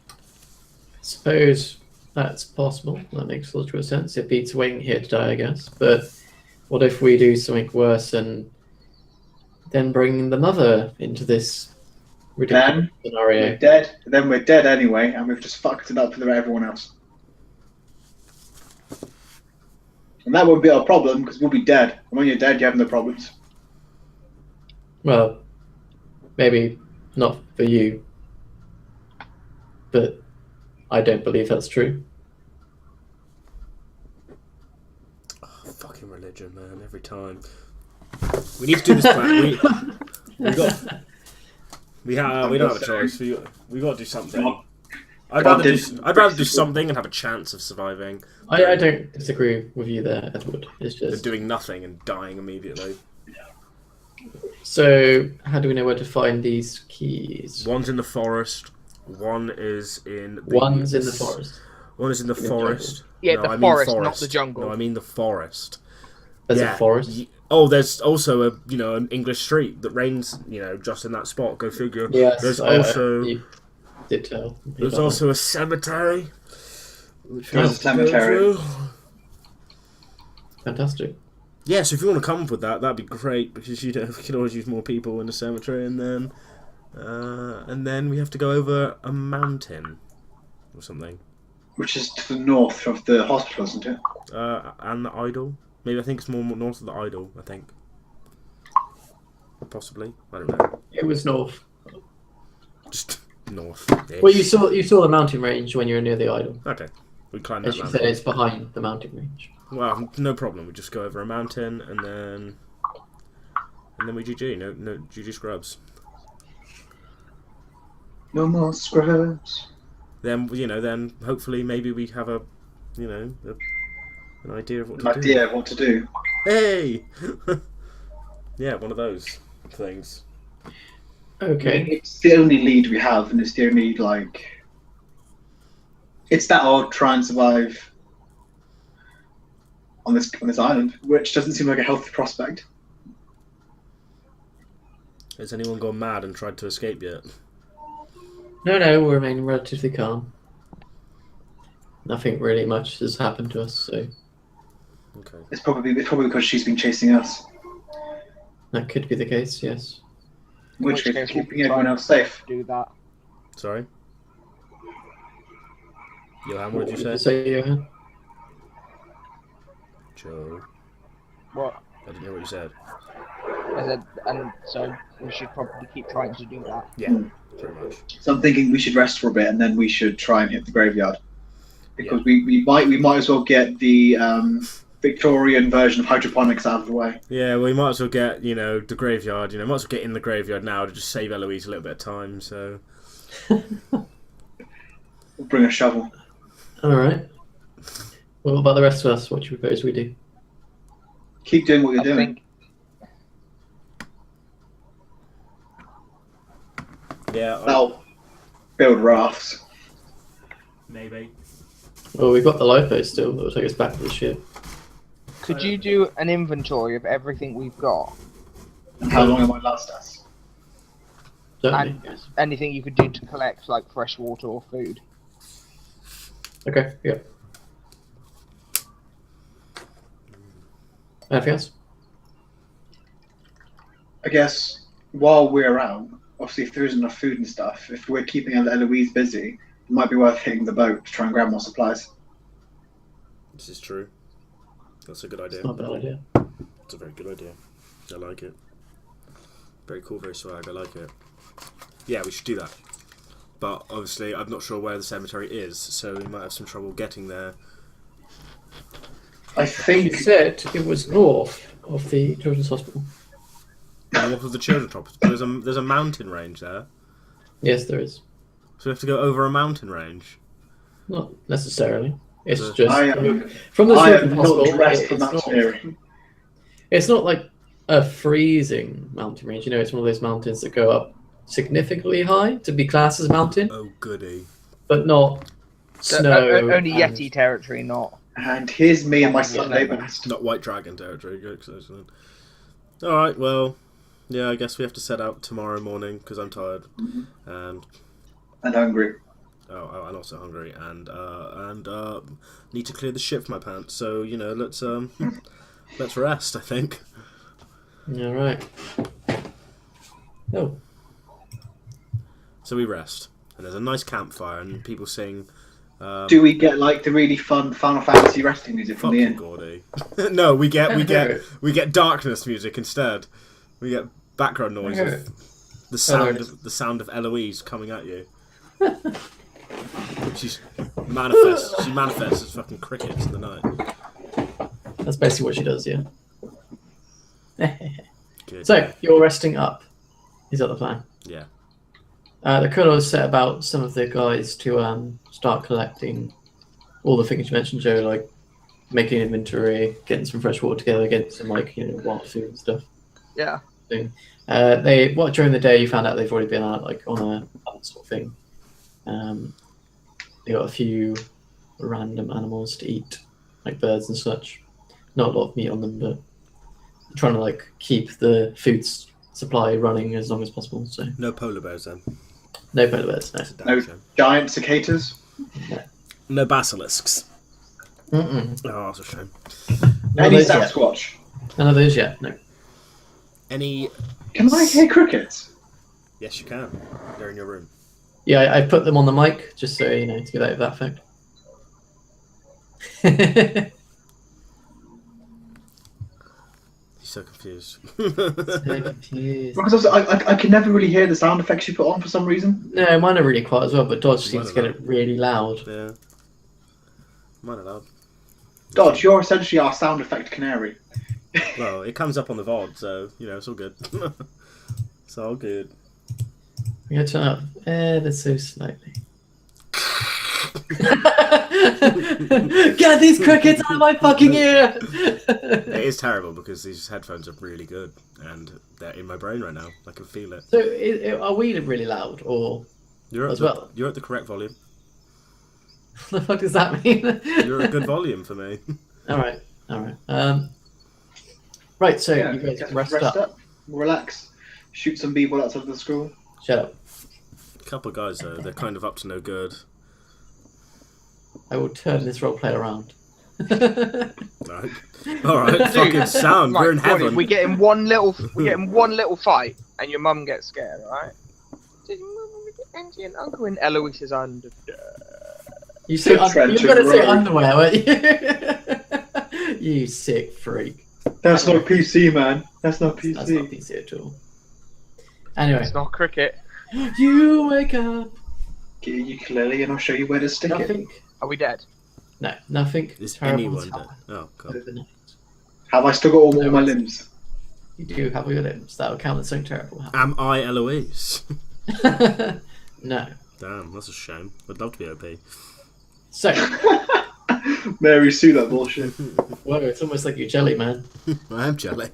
Speaker 3: I suppose that's possible. That makes logical sense. It beats waiting here to die, I guess. But what if we do something worse and then bring the mother into this ridiculous scenario?
Speaker 2: We're dead. Then we're dead anyway, and we've just fucked it up for everyone else. And that won't be our problem because we'll be dead. And when you're dead, you have no problems.
Speaker 3: Well, maybe not for you, but I don't believe that's true.
Speaker 4: Oh, fucking religion, man! Every time. We need to do this plan. We don't have a choice. We got to do something. I'd rather do something and have a chance of surviving.
Speaker 3: I don't disagree with you there, Edward. It's
Speaker 4: Than
Speaker 3: just
Speaker 4: doing nothing and dying immediately.
Speaker 3: so. How do we know where to find these keys?
Speaker 4: One's in the forest. One is in.
Speaker 3: One's in the forest.
Speaker 4: One is in the forest.
Speaker 1: Yeah,
Speaker 4: No,
Speaker 1: the
Speaker 4: I mean
Speaker 1: forest, not the jungle.
Speaker 4: No, I mean the forest.
Speaker 3: There's a forest.
Speaker 4: Oh, there's also an English street that rains, just in that spot. Go figure.
Speaker 3: Yes.
Speaker 4: There's also
Speaker 3: you did tell. me
Speaker 4: there's
Speaker 3: about
Speaker 4: also a cemetery. Which
Speaker 2: There's a cemetery.
Speaker 3: that. Fantastic.
Speaker 4: Yeah, so if you want to come up with that, that'd be great because we can always use more people in the cemetery, and then we have to go over a mountain or something.
Speaker 2: Which is to the north of the hospital, isn't it?
Speaker 4: And the idol. Maybe I think it's more north of the idol. I think. Possibly. I don't know.
Speaker 3: It was north.
Speaker 4: Just north.
Speaker 3: Well, you saw the mountain range when you were near the idol.
Speaker 4: Okay. We climb
Speaker 3: As
Speaker 4: that
Speaker 3: you
Speaker 4: mountain.
Speaker 3: said, it's behind the mountain range.
Speaker 4: Well, no problem. We just go over a mountain and then we GG. No GG scrubs.
Speaker 2: No more scrubs.
Speaker 4: Then then hopefully maybe we have an idea of what to
Speaker 2: An
Speaker 4: do.
Speaker 2: idea of what to do.
Speaker 4: Hey. Yeah, one of those things.
Speaker 3: Okay.
Speaker 2: It's the only lead we have, and it's the only it's that odd try and survive on this island, which doesn't seem like a healthy prospect.
Speaker 4: Has anyone gone mad and tried to escape yet?
Speaker 3: No, we'll remain relatively calm. Nothing really much has happened to us, so
Speaker 4: Okay.
Speaker 2: It's probably because she's been chasing us.
Speaker 3: that could be the case. Yes.
Speaker 2: In which case,
Speaker 1: we'll
Speaker 2: keeping
Speaker 1: try
Speaker 2: everyone
Speaker 1: and
Speaker 2: else safe.
Speaker 1: Do that.
Speaker 4: Sorry. Johan, what did you
Speaker 3: What
Speaker 4: say?
Speaker 3: Johan?
Speaker 4: Joe.
Speaker 1: What?
Speaker 4: I didn't hear what you said.
Speaker 1: I said, and so we should probably keep trying to do that.
Speaker 4: Yeah, pretty much.
Speaker 2: So I'm thinking we should rest for a bit, and then we should try and hit the graveyard, because we might as well get the Victorian version of hydroponics out of the way.
Speaker 4: Yeah, well, we might as well get, the graveyard, might as well get in the graveyard now to just save Eloise a little bit of time, so...
Speaker 2: We'll bring a shovel.
Speaker 3: All right. What about the rest of us? What do you propose we do?
Speaker 2: Keep doing what you're
Speaker 1: I
Speaker 2: doing.
Speaker 1: think
Speaker 4: Yeah,
Speaker 2: That'll build rafts.
Speaker 4: maybe.
Speaker 3: Well, we've got the lifeboat still. That will take us back to the ship.
Speaker 1: Could you do an inventory of everything we've got?
Speaker 2: And how long it might last us?
Speaker 3: Certainly.
Speaker 1: And
Speaker 3: Yes.
Speaker 1: anything you could do to collect, like fresh water or food?
Speaker 3: Okay. Yeah. Anything else?
Speaker 2: I guess while we're out, obviously if there isn't enough food and stuff, if we're keeping Eloise busy, it might be worth hitting the boat to try and grab more supplies.
Speaker 4: This is true. That's a good idea.
Speaker 3: It's not a bad idea.
Speaker 4: It's a very good idea. I like it. Very cool, very swag. I like it. Yeah, we should do that. But obviously, I'm not sure where the cemetery is, so we might have some trouble getting there.
Speaker 2: I
Speaker 3: You
Speaker 2: think
Speaker 3: said it was north of the children's hospital.
Speaker 4: North of the children's hospital. There's a mountain range there,
Speaker 3: Yes, there is.
Speaker 4: so we have to go over a mountain range.
Speaker 3: Not necessarily. It's
Speaker 4: The-
Speaker 3: just
Speaker 2: I am
Speaker 3: from the children's
Speaker 2: not
Speaker 3: hospital.
Speaker 2: dressed for
Speaker 3: It's
Speaker 2: mountaineering.
Speaker 3: it's not like a freezing mountain range. It's one of those mountains that go up significantly high to be classed as a mountain,
Speaker 4: Oh, goody.
Speaker 3: but not snow.
Speaker 1: Only
Speaker 3: and-
Speaker 1: Yeti territory, not.
Speaker 2: And here's me and my
Speaker 1: Yeah,
Speaker 2: Sunday
Speaker 1: lemon.
Speaker 2: best.
Speaker 4: Not White Dragon territory. Excellent. Alright, well, yeah, I guess we have to set out tomorrow morning because I'm tired. And
Speaker 2: And hungry.
Speaker 4: and also hungry, and need to clear the shit from my pants. So let's rest. I think.
Speaker 3: All right. Oh,
Speaker 4: So we rest, and there's a nice campfire, and people sing.
Speaker 2: Do we get like the really fun Final Fantasy resting music from
Speaker 4: Fuck
Speaker 2: the
Speaker 4: you,
Speaker 2: inn?
Speaker 4: Gordy. No, we get darkness music instead. We get background noise of the sound of Eloise coming at you. She manifests as fucking crickets in the night.
Speaker 3: that's basically what she does, yeah.
Speaker 4: Good.
Speaker 3: So you're resting up. Is that the plan?
Speaker 4: Yeah.
Speaker 3: The colonel has set about some of the guys to start collecting all the things you mentioned, Joe, like making an inventory, getting some fresh water together, getting some wild food and stuff.
Speaker 1: Yeah.
Speaker 3: During the day you found out they've already been out on a hunt sort of thing. They got a few random animals to eat, like birds and such. Not a lot of meat on them, but trying to keep the food supply running as long as possible. So
Speaker 4: No polar bears then.
Speaker 3: no polar bears, no.
Speaker 4: That's a damn
Speaker 2: No
Speaker 4: shame.
Speaker 2: giant cicadas.
Speaker 4: No basilisks.
Speaker 3: Mm-mm.
Speaker 4: Oh, that's a shame.
Speaker 3: None
Speaker 2: Any
Speaker 3: of those yet.
Speaker 2: Sasquatch.
Speaker 3: None of those yet. No.
Speaker 4: Any?
Speaker 2: Can I hear crickets?
Speaker 4: Yes, you can. They're in your room.
Speaker 3: Yeah, I put them on the mic just so to get out of that effect.
Speaker 4: He's so confused.
Speaker 2: Because I can never really hear the sound effects you put on for some reason.
Speaker 3: No, mine are really quiet as well, but Dodge seems to
Speaker 4: Mine
Speaker 3: get
Speaker 4: are
Speaker 3: it really loud.
Speaker 4: Yeah. Mine are loud.
Speaker 2: Dodge, you're essentially our sound effect canary.
Speaker 4: Well, it comes up on the VOD, so it's all good. It's all good.
Speaker 3: I'm going to turn up ever so slightly. Get these crickets out of my fucking ear!
Speaker 4: It is terrible because these headphones are really good and they're in my brain right now. I can feel it.
Speaker 3: So, are we really loud, or
Speaker 4: You're
Speaker 3: as
Speaker 4: at
Speaker 3: well?
Speaker 4: You're at the correct volume.
Speaker 3: What the fuck does that mean?
Speaker 4: You're at a good volume for me.
Speaker 3: All right. Right, so
Speaker 2: Yeah,
Speaker 3: you guys
Speaker 2: just
Speaker 3: rest up.
Speaker 2: relax, shoot some people outside the school.
Speaker 3: Shut up.
Speaker 4: A couple of guys though, they're kind of up to no good.
Speaker 3: I will turn this roleplay around.
Speaker 4: Right. All right. Fucking sound. We're in
Speaker 1: Gordy,
Speaker 4: heaven.
Speaker 1: we get in one little fight, and your mum gets scared, right? Did your mum get Auntie and Uncle in Eloise's under?
Speaker 3: You said
Speaker 2: Trench
Speaker 3: you were going to say
Speaker 2: Road.
Speaker 3: underwear, weren't you? You sick freak.
Speaker 2: That's not PC, man. That's not PC.
Speaker 3: That's not PC at all. Anyway,
Speaker 1: It's not cricket.
Speaker 3: you wake up.
Speaker 2: Get your ukulele and I'll show you where to stick it.
Speaker 3: Nothing.
Speaker 1: Are we dead?
Speaker 3: No, nothing.
Speaker 4: Is
Speaker 3: terrible
Speaker 4: anyone
Speaker 3: has
Speaker 4: dead?
Speaker 3: happened
Speaker 4: Oh god.
Speaker 3: overnight.
Speaker 2: Have I still got all
Speaker 3: No,
Speaker 2: my
Speaker 3: it's-
Speaker 2: limbs?
Speaker 3: You do have your limbs. That will count as something terrible happened.
Speaker 4: Am I Eloise?
Speaker 3: No.
Speaker 4: Damn, that's a shame. I'd love to be OP.
Speaker 3: So,
Speaker 2: Mary Sue, that bullshit.
Speaker 3: whoa, it's almost like you're jelly, man.
Speaker 4: I am jelly.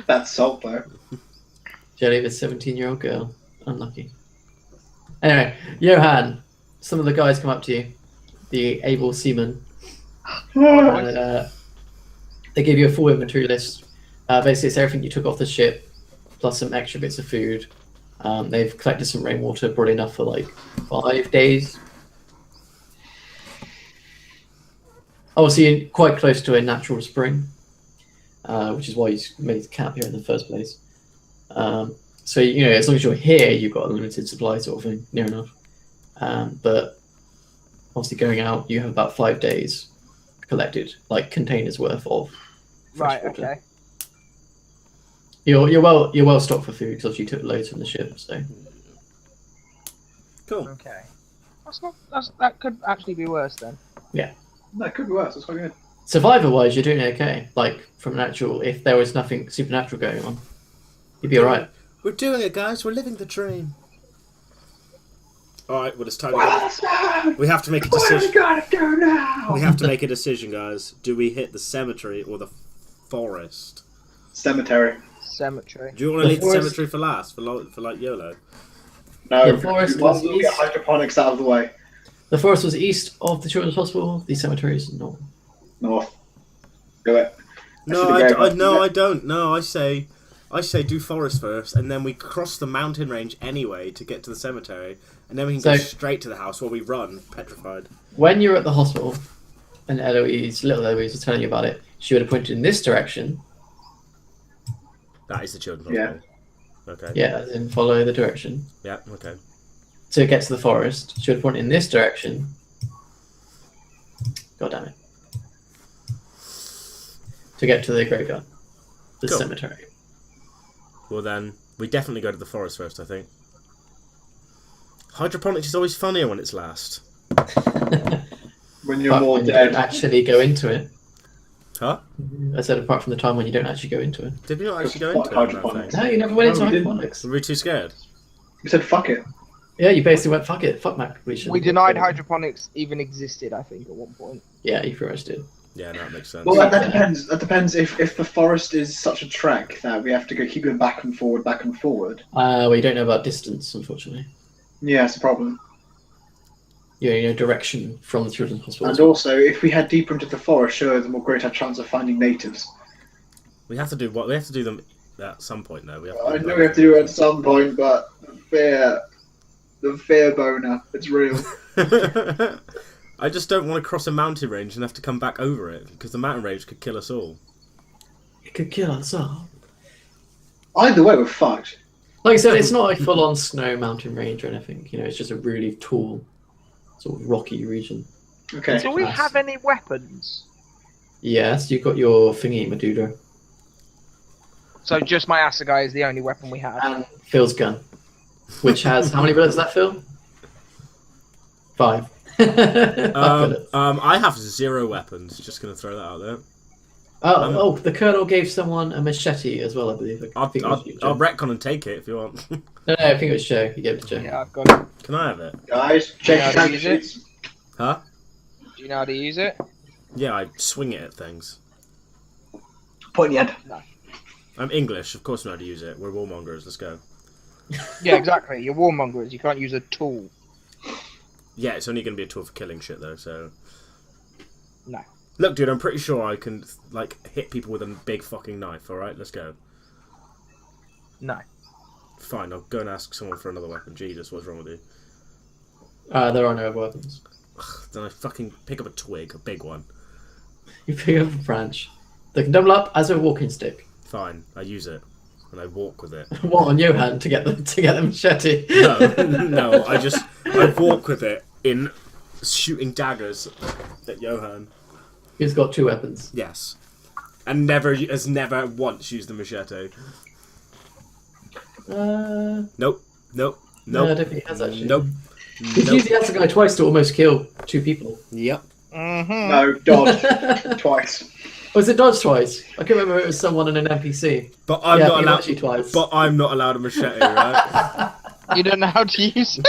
Speaker 2: That's salt, though.
Speaker 3: Jelly of a 17-year-old girl. Unlucky. Anyway, Johan, some of the guys come up to you, the able seamen, and they give you a full inventory list. Basically, it's everything you took off the ship, plus some extra bits of food. They've collected some rainwater, brought enough for 5 days. Oh, so you're quite close to a natural spring, which is why you made the camp here in the first place. So, as long as you're here, you've got a limited supply sort of thing, near enough. But obviously going out, you have about 5 days collected, containers worth of fresh
Speaker 1: Right.
Speaker 3: water.
Speaker 1: Okay.
Speaker 3: You're well stocked for food because you took loads from the ship. So
Speaker 4: Cool.
Speaker 1: Okay. That could actually be worse then.
Speaker 2: That could be worse. That's quite good.
Speaker 3: survivor-wise, you're doing okay. From an actual, if there was nothing supernatural going on, you'd be all right.
Speaker 4: We're doing it, guys. We're living the dream. All right. Well, it's time. We have to make a
Speaker 2: What have we
Speaker 4: decision.
Speaker 2: got to do now?
Speaker 4: We have to make a decision, guys. Do we hit the cemetery or the forest?
Speaker 2: Cemetery.
Speaker 1: Cemetery.
Speaker 4: Do you want to leave the
Speaker 3: forest-
Speaker 4: cemetery for last, for like YOLO?
Speaker 2: No,
Speaker 3: The forest
Speaker 2: we might
Speaker 3: was
Speaker 2: as well get
Speaker 3: east.
Speaker 2: hydroponics out of the way.
Speaker 3: The forest was east of the Children's Hospital. The cemetery is north.
Speaker 2: North. Do it.
Speaker 4: No, I don't. No, I say do forest first, and then we cross the mountain range anyway to get to the cemetery, and then we can go
Speaker 3: So-
Speaker 4: straight to the house while we run, petrified.
Speaker 3: When you were at the hospital, and little Eloise was telling you about it, she would have pointed in this direction.
Speaker 4: That is the children's
Speaker 2: Yeah.
Speaker 4: hospital. Okay.
Speaker 3: Yeah, as in follow the direction.
Speaker 4: Yeah. Okay.
Speaker 3: To get to the forest, she would have pointed in this direction. God damn it. To get to the graveyard. The
Speaker 4: Cool.
Speaker 3: cemetery.
Speaker 4: Well then, we definitely go to the forest first, I think. Hydroponics is always funnier when it's last.
Speaker 2: When you're
Speaker 3: But
Speaker 2: more
Speaker 3: when you
Speaker 2: dead.
Speaker 3: don't actually go into it.
Speaker 4: Huh?
Speaker 3: I said apart from the time when you don't actually go into it.
Speaker 4: Did we not actually go
Speaker 2: Fuck
Speaker 4: into it? on that
Speaker 2: hydroponics.
Speaker 4: thing?
Speaker 3: No, you never went
Speaker 2: No,
Speaker 3: into
Speaker 2: we didn't.
Speaker 3: hydroponics.
Speaker 4: Were we too scared?
Speaker 2: We said fuck it.
Speaker 3: Yeah, you basically went, fuck it, fuck Mac.
Speaker 1: We denied hydroponics even existed, I think, at one point.
Speaker 3: Yeah, you pretty much did.
Speaker 4: Yeah, no, that makes sense.
Speaker 2: Well, that depends. That depends if the forest is such a trek that we have to keep going back and forward, back and forward.
Speaker 3: Well, you don't know about distance, unfortunately.
Speaker 2: Yeah, it's a problem.
Speaker 3: You know direction from the children's hospital.
Speaker 2: And also, if we head deeper into the forest, sure, the more greater chance of finding natives.
Speaker 4: We have to do what? We have to do them at some point, though.
Speaker 2: I know we have to do it at some point, but the fear boner, it's real.
Speaker 4: I just don't want to cross a mountain range and have to come back over it, because the mountain range could kill us all.
Speaker 3: It could kill us all.
Speaker 2: Either way, we're fucked.
Speaker 3: Like I said, it's not a full-on snow mountain range or anything. You know, it's just a really tall, sort of rocky region.
Speaker 2: Okay.
Speaker 1: Do we
Speaker 3: Nice.
Speaker 1: have any weapons?
Speaker 3: Yes, you've got your thingy, Maduda.
Speaker 1: So just my assegai is the only weapon we have.
Speaker 3: And Phil's gun, which has how many bullets does that, Phil? 5. 5 bullets.
Speaker 4: I have 0 weapons. Just gonna throw that out there.
Speaker 3: Oh, the Colonel gave someone a machete as well, I believe.
Speaker 4: I'll
Speaker 3: think it was you, Joe.
Speaker 4: I'll retcon and take it if you want.
Speaker 3: No, I think it was Joe. He gave it to Joe.
Speaker 1: Yeah, I've got it.
Speaker 4: Can I have it?
Speaker 2: Guys,
Speaker 1: Yeah,
Speaker 2: check your
Speaker 1: I'll use it.
Speaker 2: sheets.
Speaker 4: Huh?
Speaker 1: Do you know how to use it?
Speaker 4: Yeah, I swing it at things.
Speaker 2: Point in the end.
Speaker 4: I'm English, of course I know how to use it. We're warmongers, let's go.
Speaker 1: Yeah, exactly. You're warmongers. You can't use a tool.
Speaker 4: Yeah, it's only going to be a tool for killing shit, though, so...
Speaker 1: No.
Speaker 4: Look, dude, I'm pretty sure I can, like, hit people with a big fucking knife, alright? Let's go.
Speaker 1: No.
Speaker 4: Fine, I'll go and ask someone for another weapon. Jesus, what's wrong with you?
Speaker 3: There are no other weapons.
Speaker 4: Then I fucking pick up a twig, a big one.
Speaker 3: You pick up a branch. They can double up as a walking stick.
Speaker 4: Fine, I use it. And I walk with it.
Speaker 3: What on Johan to get the machete?
Speaker 4: No, I walk with it in shooting daggers at Johan.
Speaker 3: He's got 2 weapons.
Speaker 4: Yes. And has never once used the machete. Nope.
Speaker 3: No, I don't think he has actually.
Speaker 4: Nope.
Speaker 3: He's used the assegai twice to almost kill 2 people.
Speaker 4: Yep.
Speaker 1: Mm-hmm.
Speaker 2: No, dodge. Twice.
Speaker 3: Was it dodge twice? I can't remember if it was someone and an NPC.
Speaker 4: But I'm
Speaker 3: Yeah, I
Speaker 4: not
Speaker 3: think
Speaker 4: allowed.
Speaker 3: actually twice.
Speaker 4: But I'm not allowed a machete, right?
Speaker 1: You don't know how to use it.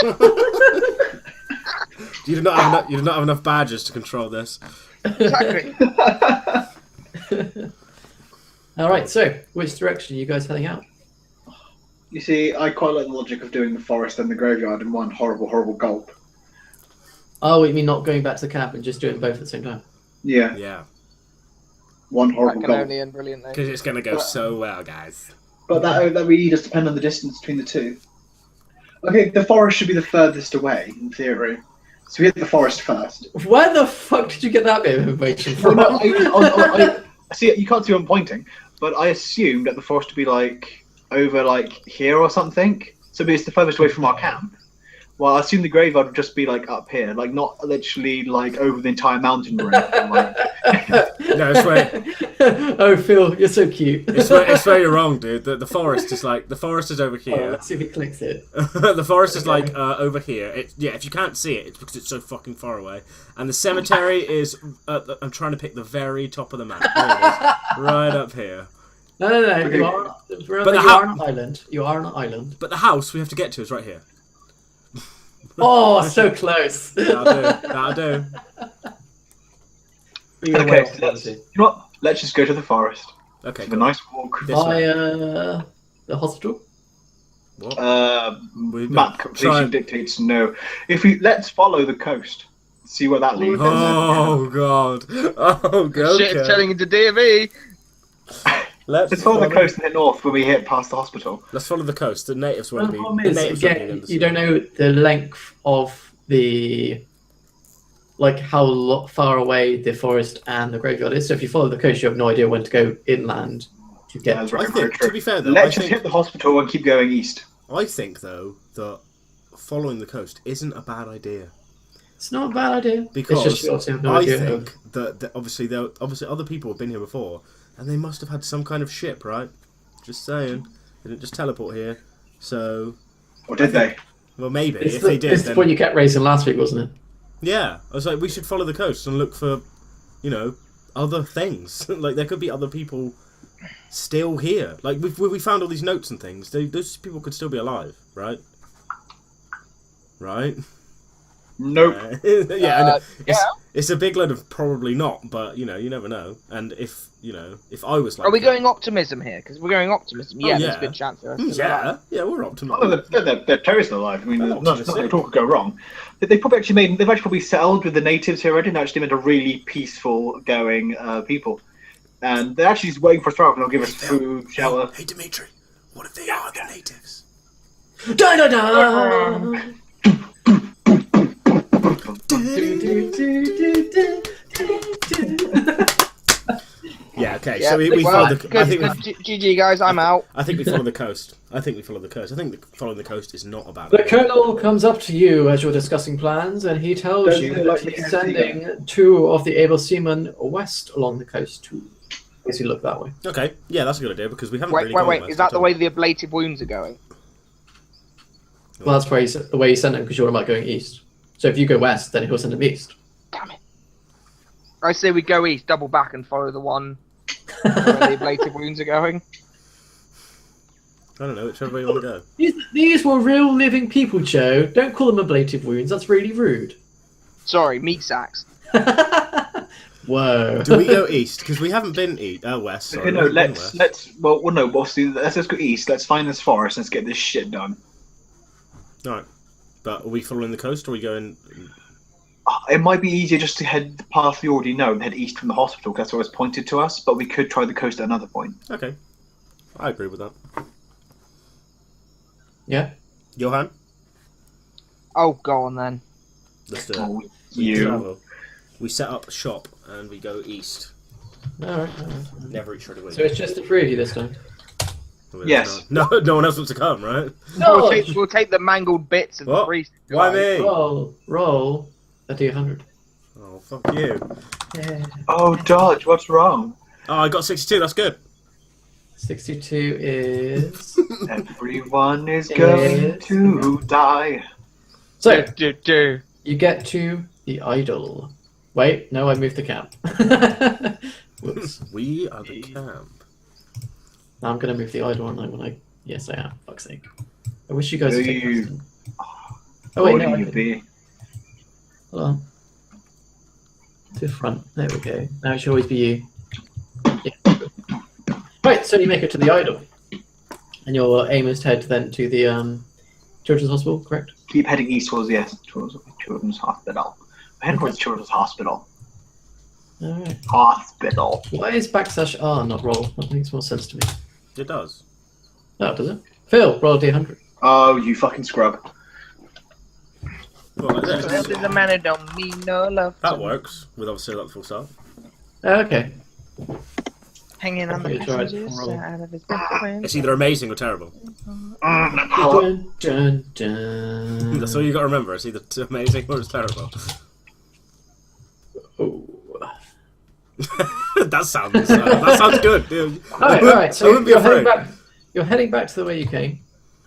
Speaker 4: You do not have enough badges to control this.
Speaker 1: Exactly.
Speaker 3: Alright, so, which direction are you guys heading out?
Speaker 2: You see, I quite like the logic of doing the forest and the graveyard in one horrible, horrible gulp.
Speaker 3: Oh, you mean not going back to the camp and just doing both at the same time?
Speaker 2: Yeah,
Speaker 4: Yeah.
Speaker 2: one
Speaker 1: That
Speaker 2: horrible
Speaker 1: can
Speaker 2: gulp.
Speaker 1: only end brilliantly.
Speaker 4: Because it's gonna go so well, guys.
Speaker 2: But that really does depend on the distance between the two. Okay, the forest should be the furthest away, in theory. So we hit the forest first.
Speaker 3: Where the fuck did you get that bit of information
Speaker 2: Well,
Speaker 3: from?
Speaker 2: no, I see, you can't see what I'm pointing, but I assumed that the forest would be like over like here or something. So it's the furthest away from our camp. Well, I assume the graveyard would just be like up here, like not literally like over the entire mountain range. Like,
Speaker 4: No, it's where
Speaker 3: Oh, Phil, you're so cute.
Speaker 4: it's where you're wrong, dude. The forest is like the forest is over
Speaker 3: Oh,
Speaker 4: here.
Speaker 3: let's see if he clicks it.
Speaker 4: The forest is like over here. If you can't see it, it's because it's so fucking far away. And the cemetery is. I'm trying to pick the very top of the map. There it is, right up here.
Speaker 3: No.
Speaker 2: Okay.
Speaker 3: You are, remember,
Speaker 4: But the
Speaker 3: you are on an island. You are on an island.
Speaker 4: But the house we have to get to is right here.
Speaker 3: Oh, so close.
Speaker 4: That'll do.
Speaker 3: You're
Speaker 2: okay,
Speaker 3: way off,
Speaker 2: so
Speaker 3: honestly.
Speaker 2: you know what? Let's just go to the forest.
Speaker 4: Okay.
Speaker 2: Have a nice walk.
Speaker 4: This way.
Speaker 3: Via the hospital.
Speaker 4: What?
Speaker 2: Map completion dictates no. Let's follow the coast. See where that leads.
Speaker 4: Oh god. Oh god.
Speaker 1: Shit, it's turning into D&B.
Speaker 4: Let's
Speaker 2: follow the coast and head north when we hit past the hospital.
Speaker 4: Let's follow the coast. The natives
Speaker 3: Well,
Speaker 4: won't
Speaker 3: the
Speaker 4: be.
Speaker 3: problem
Speaker 4: The
Speaker 3: is,
Speaker 4: natives won't be
Speaker 3: again,
Speaker 4: able to
Speaker 3: you
Speaker 4: see
Speaker 3: don't know the length of the, like how far away the forest and the graveyard is. So if you follow the coast, you have no idea when to go inland to get.
Speaker 2: That's
Speaker 3: to
Speaker 2: very,
Speaker 4: I
Speaker 2: very
Speaker 4: think,
Speaker 2: true.
Speaker 4: to be fair though,
Speaker 2: Let's just hit the hospital and keep going east.
Speaker 4: I think though that following the coast isn't a bad idea.
Speaker 3: It's not a bad idea.
Speaker 4: Because
Speaker 3: it's just you also have no
Speaker 4: I
Speaker 3: idea
Speaker 4: think that obviously other people have been here before, and they must have had some kind of ship, right? Just saying, they didn't just teleport here. So,
Speaker 2: Or did they?
Speaker 4: well, maybe
Speaker 3: It's
Speaker 4: if
Speaker 3: the,
Speaker 4: they did,
Speaker 3: it's the
Speaker 4: then
Speaker 3: point you kept raising last week, wasn't it?
Speaker 4: yeah. I was like, we should follow the coast and look for, other things. Like there could be other people still here. Like we found all these notes and things. Those people could still be alive, right? Right.
Speaker 2: Nope.
Speaker 4: Yeah, I know.
Speaker 1: yeah.
Speaker 4: It's a big load of probably not, but you never know. And if I was like,
Speaker 1: Are we going optimism here? Because we're going optimism. Yeah, there's a
Speaker 4: yeah.
Speaker 1: good chance. They're still alive.
Speaker 4: yeah, we're
Speaker 2: Oh,
Speaker 4: optimistic.
Speaker 2: they're terrorists alive. I mean,
Speaker 4: They're
Speaker 2: nothing
Speaker 4: optimistic.
Speaker 2: at all could go wrong. They've actually settled with the natives here already, and actually made a really peaceful going people. And they're actually just waiting for us to arrive, and they'll give us food, shelter.
Speaker 4: Hey Dimitri, what if they are the natives?
Speaker 3: Da da da.
Speaker 4: Yeah, okay.
Speaker 1: Yeah,
Speaker 4: so we
Speaker 1: well,
Speaker 4: follow the.
Speaker 1: good,
Speaker 4: I think
Speaker 1: good. GG guys, I'm out.
Speaker 4: I think we follow the coast. I think following the coast is not a bad
Speaker 3: The
Speaker 4: idea.
Speaker 3: colonel comes up to you as you're discussing plans, and he tells
Speaker 2: Does
Speaker 3: you
Speaker 2: he
Speaker 3: that
Speaker 2: like the
Speaker 3: he's
Speaker 2: canteen?
Speaker 3: sending 2 of the able seamen west along the coast to basically look that way.
Speaker 4: Okay, yeah, that's a good idea because we haven't
Speaker 1: Wait,
Speaker 4: really
Speaker 1: wait,
Speaker 4: gone
Speaker 1: wait.
Speaker 4: west
Speaker 1: Is that
Speaker 4: at
Speaker 1: the
Speaker 4: all.
Speaker 1: way the ablative wounds are going?
Speaker 3: Well, that's where the way he sent them, because you're about going east. So if you go west, then he'll send them east.
Speaker 1: Damn it. I say we go east, double back, and follow the one where the ablative wounds are going.
Speaker 4: I don't know, whichever way you want to go.
Speaker 3: These were real living people, Joe. Don't call them ablative wounds. That's really rude.
Speaker 1: Sorry, meat sacks.
Speaker 3: Whoa.
Speaker 4: Do we go east? Because we haven't been west. Sorry,
Speaker 2: Okay, no,
Speaker 4: we haven't been west.
Speaker 2: let's just go east. Let's find this forest and let's get this shit done.
Speaker 4: Alright. But are we following the coast or are we going...
Speaker 2: It might be easier just to head the path we already know and head east from the hospital, because that's where it's pointed to us, but we could try the coast at another point.
Speaker 4: Okay. I agree with that.
Speaker 3: Yeah?
Speaker 4: Johan?
Speaker 1: Oh, go on then.
Speaker 4: Let's do it.
Speaker 2: Oh,
Speaker 4: We
Speaker 2: you.
Speaker 4: travel. We set up shop and we go east.
Speaker 3: Alright.
Speaker 4: Never each other way.
Speaker 3: So it's just the 3 of you this time?
Speaker 2: Yes.
Speaker 4: No one else wants to come, right?
Speaker 3: No!
Speaker 1: We'll take the mangled bits of the
Speaker 4: What?
Speaker 1: priest.
Speaker 4: Why me?
Speaker 3: Roll a d100.
Speaker 4: Oh, fuck you.
Speaker 3: Yeah.
Speaker 2: Oh, Dodge, what's wrong?
Speaker 4: Oh, I got 62, that's good.
Speaker 3: 62 is...
Speaker 2: Everyone is going to die.
Speaker 3: So,
Speaker 1: Do.
Speaker 3: you get to the idol. Wait, no, I moved the camp. Whoops.
Speaker 4: We are the camp.
Speaker 3: Now I'm going to move the idol, aren't I? Yes, I am. Fuck's sake. I wish you guys would take
Speaker 2: You-
Speaker 3: Preston. Oh, wait,
Speaker 2: What
Speaker 3: no,
Speaker 2: do
Speaker 3: I
Speaker 2: you
Speaker 3: didn't.
Speaker 2: be?
Speaker 3: Hold on. To the front. There we go. Now it should always be you. Yeah. Right, so you make it to the idol. And your aim is to head then to the children's hospital, correct?
Speaker 2: Keep heading east towards Children's Hospital. Head towards Children's Hospital.
Speaker 3: Alright.
Speaker 2: Hospital.
Speaker 3: Why is backslash R not roll? That makes more sense to me.
Speaker 4: It does.
Speaker 3: Oh, does it? Phil, roll a d100.
Speaker 2: Oh, you fucking scrub.
Speaker 4: Well, like this.
Speaker 1: Love is a man who don't mean no love.
Speaker 4: That works, with obviously that full start.
Speaker 3: Okay.
Speaker 1: Hanging on the
Speaker 3: Okay, try it.
Speaker 1: passenger
Speaker 3: Roll.
Speaker 1: side of his best friend.
Speaker 4: It's either amazing or terrible.
Speaker 3: Dun, dun, dun.
Speaker 4: That's all you got to remember. It's either amazing or it's terrible.
Speaker 3: Oh.
Speaker 4: that sounds good. Dude.
Speaker 3: Alright,
Speaker 4: I
Speaker 3: so
Speaker 4: wouldn't be afraid.
Speaker 3: you're heading back to the way you came.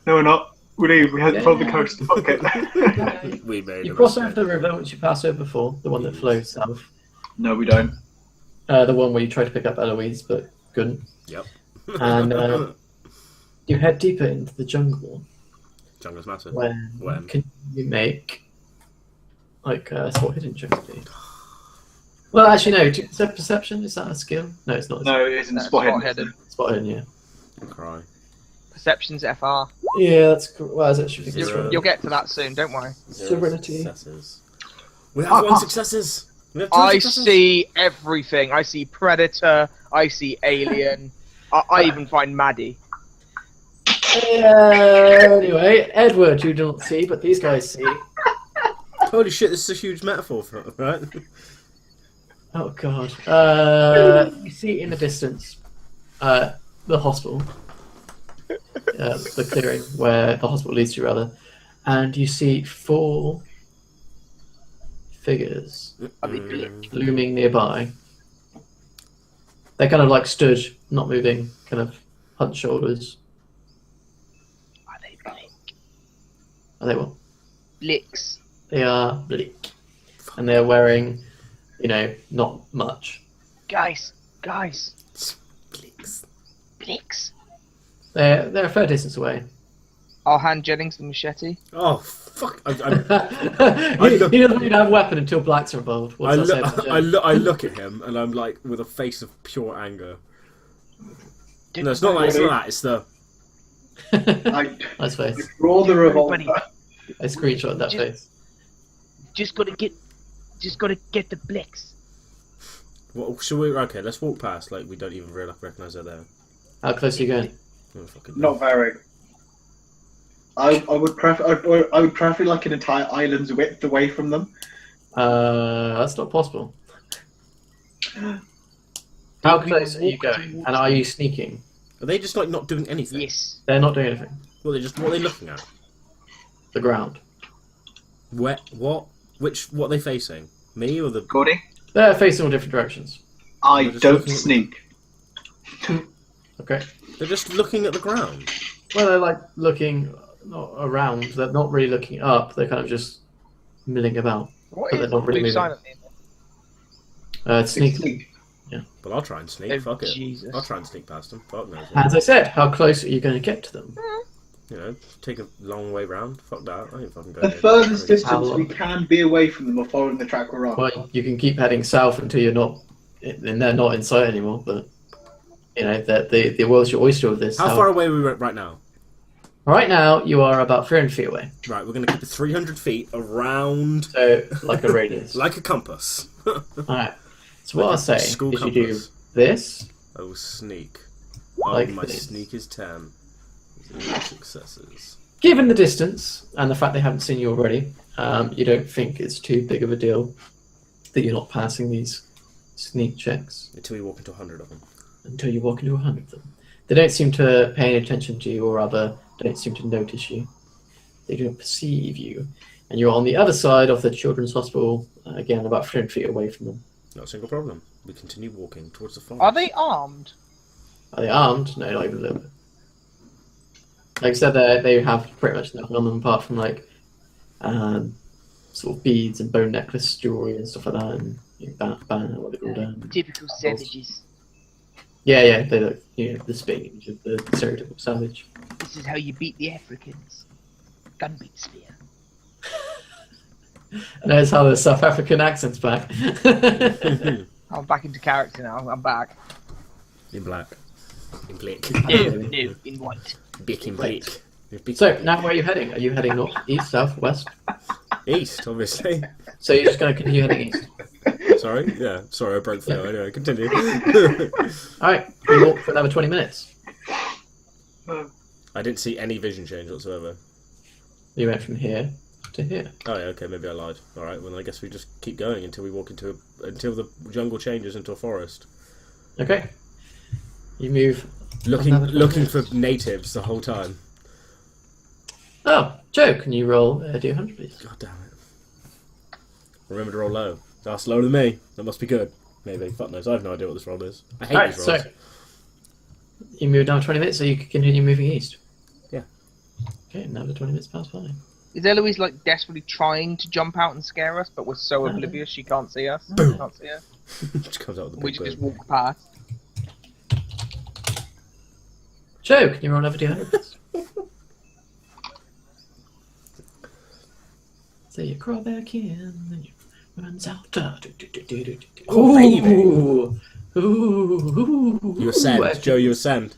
Speaker 2: No, we're not. We leave. We head from the coast. Fuck it.
Speaker 4: We made
Speaker 3: You
Speaker 4: a
Speaker 3: cross over
Speaker 4: mistake.
Speaker 3: the river, which you passed over before, the one that flows south.
Speaker 2: No, we don't.
Speaker 3: The one where you tried to pick up Eloise, but couldn't.
Speaker 4: Yep.
Speaker 3: And you head deeper into the jungle.
Speaker 4: Jungle's massive.
Speaker 3: When can you make like spot hidden checks, please? Well, actually, no. Is that perception? Is that a skill? No, it's not.
Speaker 2: No, it isn't.
Speaker 1: No,
Speaker 2: Spot hidden.
Speaker 1: spot-hidden.
Speaker 3: Spot hidden, yeah.
Speaker 4: Cry.
Speaker 1: Perception's FR.
Speaker 3: Yeah, that's cool. Well, that's actually
Speaker 4: Zero.
Speaker 1: You'll get to that soon. Don't worry.
Speaker 3: Serenity.
Speaker 4: Successes. We have one successes. We have two
Speaker 1: I
Speaker 4: successes.
Speaker 1: see everything. I see Predator. I see Alien. I even find Maddie.
Speaker 3: Anyway, Edward, you don't see, but these guys see.
Speaker 4: Holy shit! This is a huge metaphor for it, right?
Speaker 3: Oh god. You see in the distance, the hospital, the clearing where the hospital leads to, rather, and you see 4 figures looming nearby. They kind of like stood, not moving, kind of hunched shoulders.
Speaker 1: Are they Blink?
Speaker 3: Are they what?
Speaker 1: Blicks.
Speaker 3: They are bleak, and they're wearing, not much.
Speaker 1: Guys.
Speaker 4: Blicks.
Speaker 1: Blicks.
Speaker 3: They're a fair distance away.
Speaker 1: I'll hand Jennings the machete.
Speaker 4: Oh fuck!
Speaker 3: He doesn't even have a weapon until blacks are involved.
Speaker 4: I
Speaker 3: What's that say?
Speaker 4: look at him and I'm like with a face of pure anger. No, it's not like it's that. It's the.
Speaker 3: Nice face.
Speaker 2: Roll the revolver.
Speaker 3: I screenshot that face.
Speaker 1: Just gotta get the Blicks.
Speaker 4: What should we? Okay, let's walk past. Like we don't even really recognise they're there.
Speaker 3: How close are you going?
Speaker 4: Oh, fucking
Speaker 2: Not very. I would prefer like an entire island's width away from them.
Speaker 3: That's not possible. How close are you going? And are you sneaking?
Speaker 4: Are they just like not doing anything?
Speaker 1: Yes.
Speaker 3: They're not doing anything.
Speaker 4: What are they looking at?
Speaker 3: The ground.
Speaker 4: What? What are they facing? Me or the?
Speaker 2: Gordy?
Speaker 3: They're facing all different directions.
Speaker 2: I
Speaker 4: They're just
Speaker 2: don't
Speaker 4: looking at-
Speaker 2: sneak.
Speaker 3: Okay.
Speaker 4: They're just looking at the ground.
Speaker 3: Well, they're like looking not around. They're not really looking up. They're kind of just milling about.
Speaker 1: What
Speaker 3: But they're
Speaker 1: is
Speaker 3: not really
Speaker 1: move
Speaker 3: moving.
Speaker 1: silently?
Speaker 3: Sneak.
Speaker 4: But I'll try and sneak.
Speaker 1: Oh,
Speaker 4: Fuck it.
Speaker 1: Jesus.
Speaker 4: I'll try and sneak past them. Fuck knows.
Speaker 3: As I said, how close are you going to get to them?
Speaker 4: Take a long way round. Fuck that. I ain't fucking
Speaker 2: The
Speaker 4: going.
Speaker 2: furthest
Speaker 3: How
Speaker 2: distance
Speaker 3: long?
Speaker 2: we can be away from them or following the track we're on.
Speaker 3: Well, you can keep heading south until you're not, and they're not in sight anymore. But that the world's your oyster with this.
Speaker 4: How far away are we right now?
Speaker 3: Right now, you are about 300 feet away.
Speaker 4: Right, we're gonna keep it 300 feet around,
Speaker 3: So, like a radius.
Speaker 4: like a compass.
Speaker 3: Alright. So what
Speaker 4: Like
Speaker 3: I'll
Speaker 4: a
Speaker 3: say
Speaker 4: school
Speaker 3: is you do
Speaker 4: compass.
Speaker 3: this.
Speaker 4: Oh, sneak. Oh,
Speaker 3: Like
Speaker 4: my
Speaker 3: this.
Speaker 4: sneak is 10. 0 successes.
Speaker 3: Given the distance and the fact they haven't seen you already, you don't think it's too big of a deal that you're not passing these sneak checks
Speaker 4: Until we walk into 100 of them.
Speaker 3: until you walk into 100 of them. They don't seem to pay any attention to you, or rather, don't seem to notice you. They don't perceive you. And you're on the other side of the children's hospital, again, about 300 feet away from them.
Speaker 4: Not a single problem. We continue walking towards the forest.
Speaker 1: Are they armed?
Speaker 3: Are they armed? No, not even a little bit. Like I said, they have pretty much nothing on them apart from like sort of beads and bone necklace jewelry and stuff like that, and what they call
Speaker 1: Typical savages.
Speaker 3: Yeah, they look, the spitting image of the stereotypical savage.
Speaker 1: This is how you beat the Africans. Gun beat spear.
Speaker 3: And there's how the South African accent's back.
Speaker 1: I'm back into character now. I'm back.
Speaker 4: In black. In black.
Speaker 1: No, in white.
Speaker 4: Big in black.
Speaker 3: So now where are you heading? Are you heading north, east, south, west?
Speaker 4: East, obviously.
Speaker 3: So you're just going to continue heading east.
Speaker 4: Sorry? Yeah, sorry, I broke through. Anyway, continue.
Speaker 3: Alright, we walk for another 20 minutes.
Speaker 4: I didn't see any vision change whatsoever.
Speaker 3: You went from here to here.
Speaker 4: Oh yeah, okay, maybe I lied. Alright, well I guess we just keep going until we walk into until the jungle changes into a forest.
Speaker 3: Okay. You move.
Speaker 4: Looking
Speaker 3: another 20
Speaker 4: looking for
Speaker 3: minutes.
Speaker 4: natives the whole time.
Speaker 3: Oh, Joe, can you roll a D100, please?
Speaker 4: God damn it. Remember to roll low. That's lower than me. That must be good. Maybe. Fuck knows. I have no idea what this roll is. I hate
Speaker 3: Alright,
Speaker 4: these
Speaker 3: so
Speaker 4: rolls.
Speaker 3: you move down 20 minutes so you can continue moving east.
Speaker 4: Yeah.
Speaker 3: Okay, another 20 minutes past 5.
Speaker 1: Is Eloise like desperately trying to jump out and scare us, but we're so
Speaker 3: No.
Speaker 1: oblivious she can't see us?
Speaker 4: Boom.
Speaker 1: Can't see her.
Speaker 4: Just comes out with the
Speaker 1: We
Speaker 4: big
Speaker 1: should just
Speaker 4: boom.
Speaker 1: walk past.
Speaker 3: Joe, can you roll another D100, please? So you crawl back in, and you Turns out.
Speaker 4: Oh, baby.
Speaker 3: Ooh.
Speaker 4: You ascend, Joe. You ascend.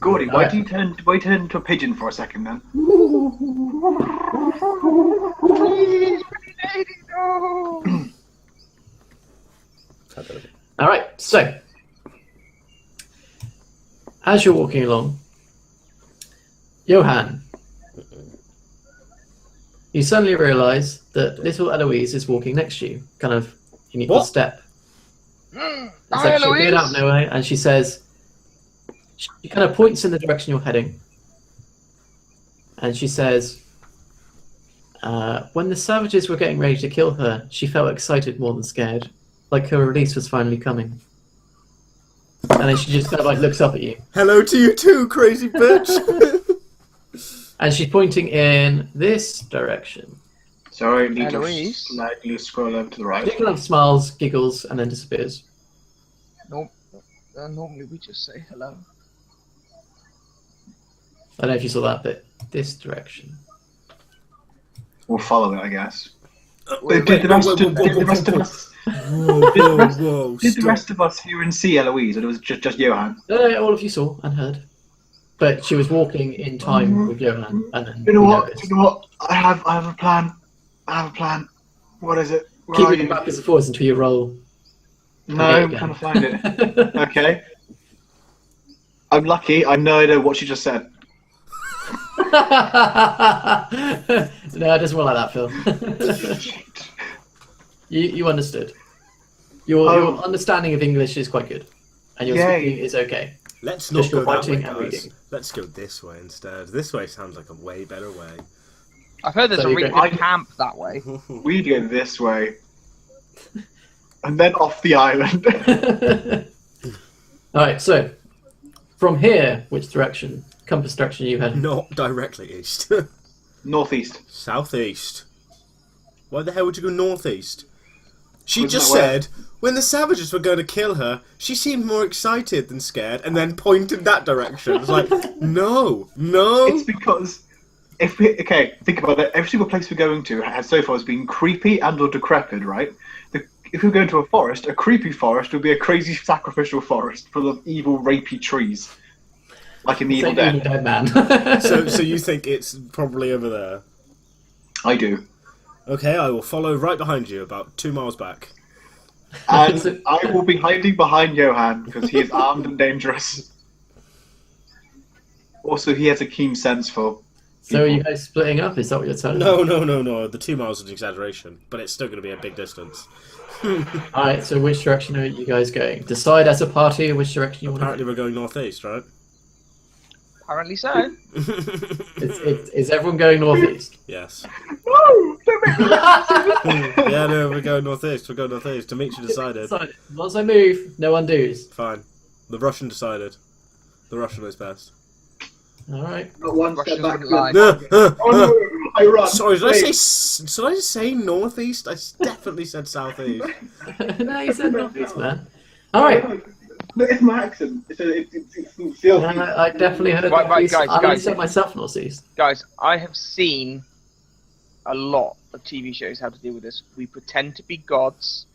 Speaker 2: Gordy, why do you turn into a pigeon for a second then?
Speaker 1: Please, pretty lady, no.
Speaker 3: All right. So, as you're walking along, Johan, you suddenly realise that little Eloise is walking next to you, kind of in equal
Speaker 4: What?
Speaker 3: step.
Speaker 1: Hi,
Speaker 3: It's like she appeared out of
Speaker 1: Eloise.
Speaker 3: nowhere, and she says, she kind of points in the direction you're heading, and she says, when the savages were getting ready to kill her, she felt excited more than scared, like her release was finally coming. And then she just kind of like looks up at you.
Speaker 4: Hello to you too, crazy bitch.
Speaker 3: And she's pointing in this direction.
Speaker 2: Sorry, I need
Speaker 1: Eloise?
Speaker 2: to slightly scroll over to the
Speaker 3: She
Speaker 2: right.
Speaker 3: kind of smiles, giggles, and then disappears.
Speaker 1: No, normally we just say hello.
Speaker 3: I don't know if you saw that, but this direction.
Speaker 2: We'll follow it, I guess.
Speaker 1: Wait,
Speaker 2: Did the
Speaker 4: wait,
Speaker 2: rest of us?
Speaker 4: Whoa,
Speaker 2: Did the rest of us hear and see Eloise, or it was just Johan?
Speaker 3: No, all of you saw and heard. But she was walking in time with Johan, and then
Speaker 2: You know
Speaker 3: we
Speaker 2: what?
Speaker 3: noticed.
Speaker 2: You know what? I have a plan. I have a plan. What is it? Where
Speaker 3: Keep
Speaker 2: are
Speaker 3: moving
Speaker 2: you?
Speaker 3: backwards and forwards until you roll.
Speaker 2: No, I'm trying to find it. Okay. I'm lucky. I know what she just said.
Speaker 3: No, it doesn't work like that, Phil. you understood. Your understanding of English is quite good, and your
Speaker 2: Yay.
Speaker 3: speaking is okay.
Speaker 4: Let's not
Speaker 3: Just
Speaker 4: go
Speaker 3: your
Speaker 4: that way,
Speaker 3: writing and
Speaker 4: guys.
Speaker 3: reading.
Speaker 4: Let's go this way instead. This way sounds like a way better way.
Speaker 1: I've heard there's
Speaker 3: So
Speaker 1: a
Speaker 3: you
Speaker 1: really
Speaker 3: go-
Speaker 1: good camp that way.
Speaker 2: We go this way, and then off the island.
Speaker 3: All right, so from here, which direction? Compass direction you head?
Speaker 4: Not directly east.
Speaker 2: Northeast.
Speaker 4: Southeast. Why the hell would you go northeast? She
Speaker 2: Wasn't
Speaker 4: just
Speaker 2: that where-
Speaker 4: said when the savages were going to kill her, she seemed more excited than scared, and then pointed that direction. It's like, no.
Speaker 2: It's because think about it. Every single place we're going to has so far has been creepy and or decrepit, right? If we go into a forest, a creepy forest would be a crazy sacrificial forest full of evil, rapey trees, like in the Evil
Speaker 3: Same Evil
Speaker 2: Dead.
Speaker 3: Dead man.
Speaker 4: So you think it's probably over there?
Speaker 2: I do,
Speaker 4: Okay, I will follow right behind you, about 2 miles back.
Speaker 2: and I will be hiding behind Johan because he is armed and dangerous. Also, he has a keen sense for.
Speaker 3: So are you guys splitting up? Is that what you're telling me?
Speaker 4: No. The 2 miles is an exaggeration, but it's still going to be a big distance.
Speaker 3: All right, so which direction are you guys going? Decide as a party which direction you want to
Speaker 4: Apparently we're going northeast, right?
Speaker 1: Apparently so.
Speaker 3: Is everyone going northeast?
Speaker 4: Yes.
Speaker 2: No, don't make me
Speaker 4: Yeah, no, we're going northeast. Dimitri decided.
Speaker 3: Decided. Once I move, no undoes.
Speaker 4: Fine. The Russian decided. The Russian knows best.
Speaker 3: All right.
Speaker 2: Not one step
Speaker 1: Russians
Speaker 2: back.
Speaker 1: wouldn't lie.
Speaker 2: Oh no, I run.
Speaker 4: Sorry, did I
Speaker 2: Wait.
Speaker 4: just say northeast? I definitely said southeast.
Speaker 3: No, you said northeast, man. All right.
Speaker 2: No, it's my accent. It's filthy.
Speaker 3: I definitely heard
Speaker 1: Right,
Speaker 3: northeast.
Speaker 1: guys,
Speaker 3: I only
Speaker 1: guys.
Speaker 3: said myself northeast.
Speaker 1: Guys, I have seen a lot of TV shows how to deal with this. We pretend to be gods.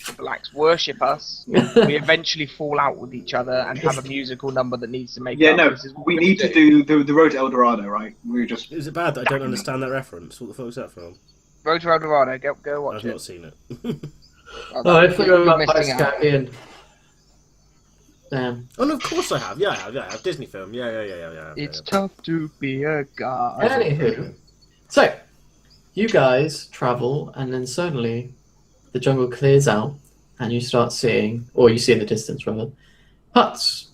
Speaker 1: The blacks worship us. We eventually fall out with each other and have a musical number that needs to make
Speaker 2: Yeah,
Speaker 1: up.
Speaker 2: no,
Speaker 1: This is what
Speaker 2: we
Speaker 1: we're
Speaker 2: need
Speaker 1: gonna
Speaker 2: to do the road to El Dorado, right? We just
Speaker 4: Is it bad that I don't understand that reference? What the fuck is that from?
Speaker 1: Road to El Dorado. Go watch
Speaker 4: I've
Speaker 1: it.
Speaker 4: not seen it.
Speaker 3: Oh, I forgot
Speaker 1: You're
Speaker 3: about
Speaker 1: missing
Speaker 3: Pirates of the
Speaker 1: out.
Speaker 3: Caribbean. Damn.
Speaker 4: Oh no, of course I have. Yeah, I have. Disney film. Yeah.
Speaker 1: It's tough to be a god.
Speaker 3: Anywho, so you guys travel, and then suddenly the jungle clears out, and you start seeing, or you see in the distance rather, huts.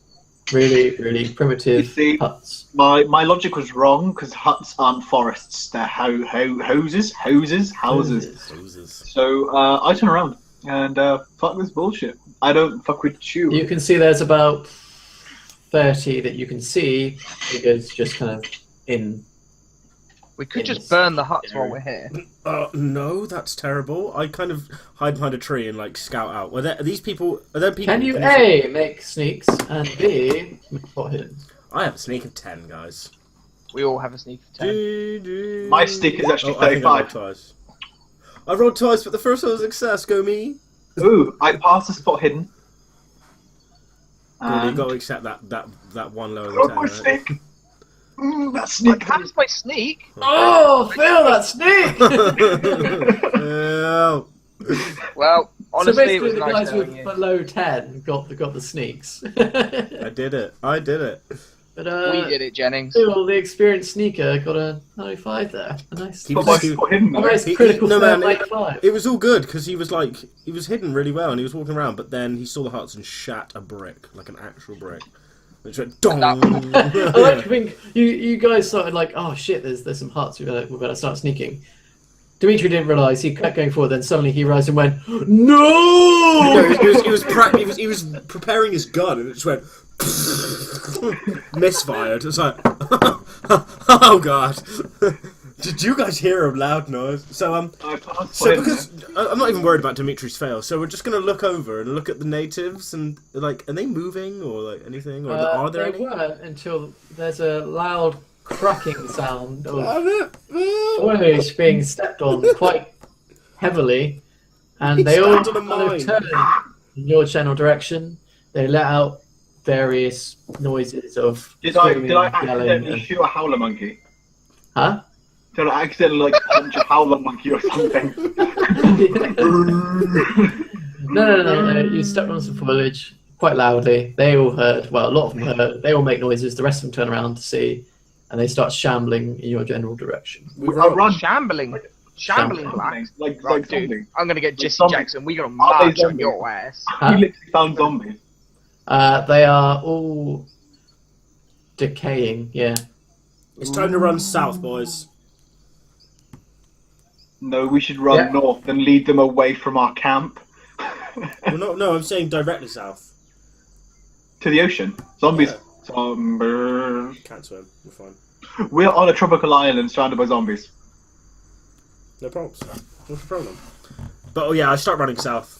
Speaker 3: Really, really primitive
Speaker 2: You see-
Speaker 3: huts.
Speaker 2: my logic was wrong because huts aren't forests; they're houses.
Speaker 4: Moses.
Speaker 2: So I turn around and fuck this bullshit. I don't fuck with you.
Speaker 3: You can see there's about 30 that you can see because just kind of in.
Speaker 1: We could
Speaker 3: Yes.
Speaker 1: just burn the huts while we're here.
Speaker 4: No, that's terrible. I kind of hide behind a tree and like scout out. Are these people? Are there people?
Speaker 3: Can you A, make sneaks, and B, make spot hidden?
Speaker 4: I have a sneak of 10, guys.
Speaker 1: We all have a sneak of 10.
Speaker 2: My stick is actually
Speaker 4: I think I
Speaker 2: 35.
Speaker 4: rolled twice. I rolled twice, but the first one was a success. Go me.
Speaker 2: Ooh, I passed the spot hidden.
Speaker 4: Well, you got to accept that one lower than 10.
Speaker 2: my
Speaker 4: Right?
Speaker 2: sneak. That
Speaker 1: I
Speaker 2: sneak.
Speaker 1: passed my sneak.
Speaker 3: Oh, Phil, that sneak!
Speaker 4: Oh.
Speaker 1: Well,
Speaker 3: So
Speaker 1: honestly, it
Speaker 3: basically,
Speaker 1: was
Speaker 3: the
Speaker 1: nice
Speaker 3: guys
Speaker 1: knowing
Speaker 3: with
Speaker 1: you.
Speaker 3: below 10 got the sneaks.
Speaker 4: I did it.
Speaker 3: But
Speaker 1: We did it, Jennings.
Speaker 3: Phil, the experienced sneaker, got a 95 there. A nice,
Speaker 4: He
Speaker 2: Got
Speaker 4: was
Speaker 2: my
Speaker 4: too-
Speaker 2: spot hidden
Speaker 3: a
Speaker 2: though.
Speaker 3: nice
Speaker 4: He-
Speaker 3: critical
Speaker 4: no,
Speaker 3: fail
Speaker 4: man,
Speaker 3: 95.
Speaker 4: It was all good because he was hidden really well and he was walking around, but then he saw the hearts and shat a brick, like an actual brick. Which went dong.
Speaker 3: I like to think you guys started like, oh shit, there's some hearts, we better start sneaking. Dimitri didn't realise, he kept going forward, then suddenly he rose and went,
Speaker 4: No,
Speaker 3: no!
Speaker 4: he was preparing his gun and it just went misfired. It's like oh god. Did you guys hear a loud noise? So
Speaker 2: I passed
Speaker 4: So
Speaker 2: spot hidden.
Speaker 4: because I'm not even worried about Dimitri's fail, so we're just gonna look over and look at the natives and like, are they moving or like anything, or are there
Speaker 3: They
Speaker 4: any?
Speaker 3: weren't until there's a loud cracking sound of toys being stepped on quite heavily, and they all
Speaker 4: stepped on a
Speaker 3: kind
Speaker 4: mine.
Speaker 3: of turn in your general direction. They let out various noises of
Speaker 2: Did I
Speaker 3: screaming, yelling,
Speaker 2: accidentally
Speaker 3: and...
Speaker 2: shoot a howler monkey?
Speaker 3: Huh?
Speaker 2: Did I accidentally like punch a howler monkey or something?
Speaker 3: No. You stepped on some foliage quite loudly. They all heard. Well, a lot of them heard. They all make noises. The rest of them turn around to see, and they start shambling in your general direction.
Speaker 2: I run
Speaker 1: Shambling blacks.
Speaker 2: like
Speaker 1: Right,
Speaker 2: zombies.
Speaker 1: dude. I'm gonna get Jesse
Speaker 2: zombies.
Speaker 1: Jackson. We're gonna
Speaker 2: Are they
Speaker 1: march on
Speaker 2: zombies?
Speaker 1: your ass.
Speaker 3: Huh?
Speaker 2: We literally found zombies.
Speaker 3: They are all decaying. Yeah.
Speaker 4: It's time to run south, boys.
Speaker 2: No, we should run
Speaker 3: Yeah.
Speaker 2: north and lead them away from our camp
Speaker 4: Well, no, I'm saying directly south.
Speaker 2: to the ocean. Zombies.
Speaker 4: Yeah.
Speaker 2: Zombies.
Speaker 4: Can't swim. We're fine.
Speaker 2: We're on a tropical island surrounded by zombies.
Speaker 4: No problems. What's the problem? But oh yeah, I start running south.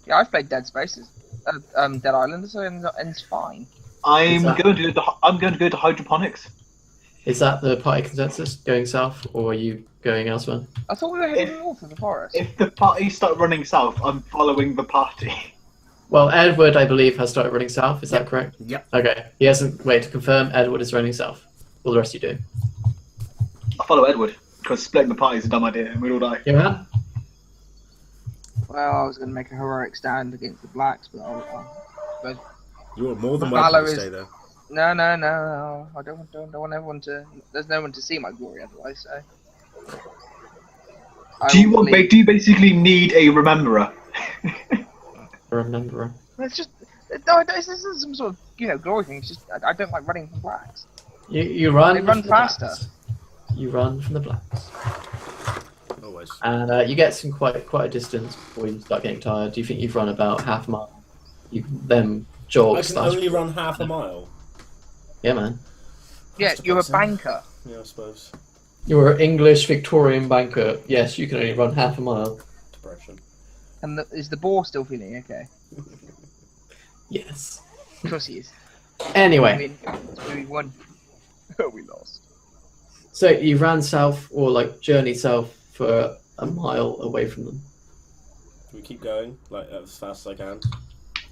Speaker 1: Yeah, I've played Dead Spaces, Dead Island, so and it's fine.
Speaker 2: I'm
Speaker 3: Exactly.
Speaker 2: going to go to hydroponics.
Speaker 3: Is that the party consensus? Going south, or are you going elsewhere?
Speaker 1: I thought we were heading north of the forest.
Speaker 2: If the party start running south, I'm following the party.
Speaker 3: Well, Edward, I believe, has started running south. Is that correct?
Speaker 4: Yep.
Speaker 3: Okay. He hasn't. Wait to confirm. Edward is running south. All the rest you do.
Speaker 2: I follow Edward because splitting the party is a dumb idea and we'd all die.
Speaker 3: Yeah, man.
Speaker 1: Well, I was gonna make a heroic stand against the blacks, but
Speaker 4: You're more than
Speaker 1: Valor
Speaker 4: welcome to
Speaker 1: is-
Speaker 4: stay there.
Speaker 1: no. I don't want everyone to. There's no one to see my glory otherwise. So.
Speaker 2: Do you basically need a rememberer?
Speaker 3: Remember.
Speaker 1: It's just. No, this isn't some sort of glory thing. It's just I don't like running from blacks.
Speaker 3: You run.
Speaker 1: They run
Speaker 3: from the
Speaker 1: faster.
Speaker 3: blacks. You run from the blacks,
Speaker 4: Always.
Speaker 3: and you get some quite a distance before you start getting tired. Do you think you've run about half a mile? You then jog.
Speaker 4: I can
Speaker 3: slash-
Speaker 4: only run half a mile.
Speaker 3: Yeah, man.
Speaker 1: Yeah,
Speaker 4: That's
Speaker 1: you're a
Speaker 4: depressing.
Speaker 1: banker.
Speaker 4: Yeah, I suppose.
Speaker 3: You're an English Victorian banker. Yes, you can only run half a mile.
Speaker 4: Depression.
Speaker 1: And is the boar still feeling okay?
Speaker 3: Yes.
Speaker 1: Of course he is.
Speaker 3: Anyway,
Speaker 1: We won. We lost.
Speaker 3: so you ran south, or like journeyed south for a mile away from them.
Speaker 4: We keep going, like as fast as I can.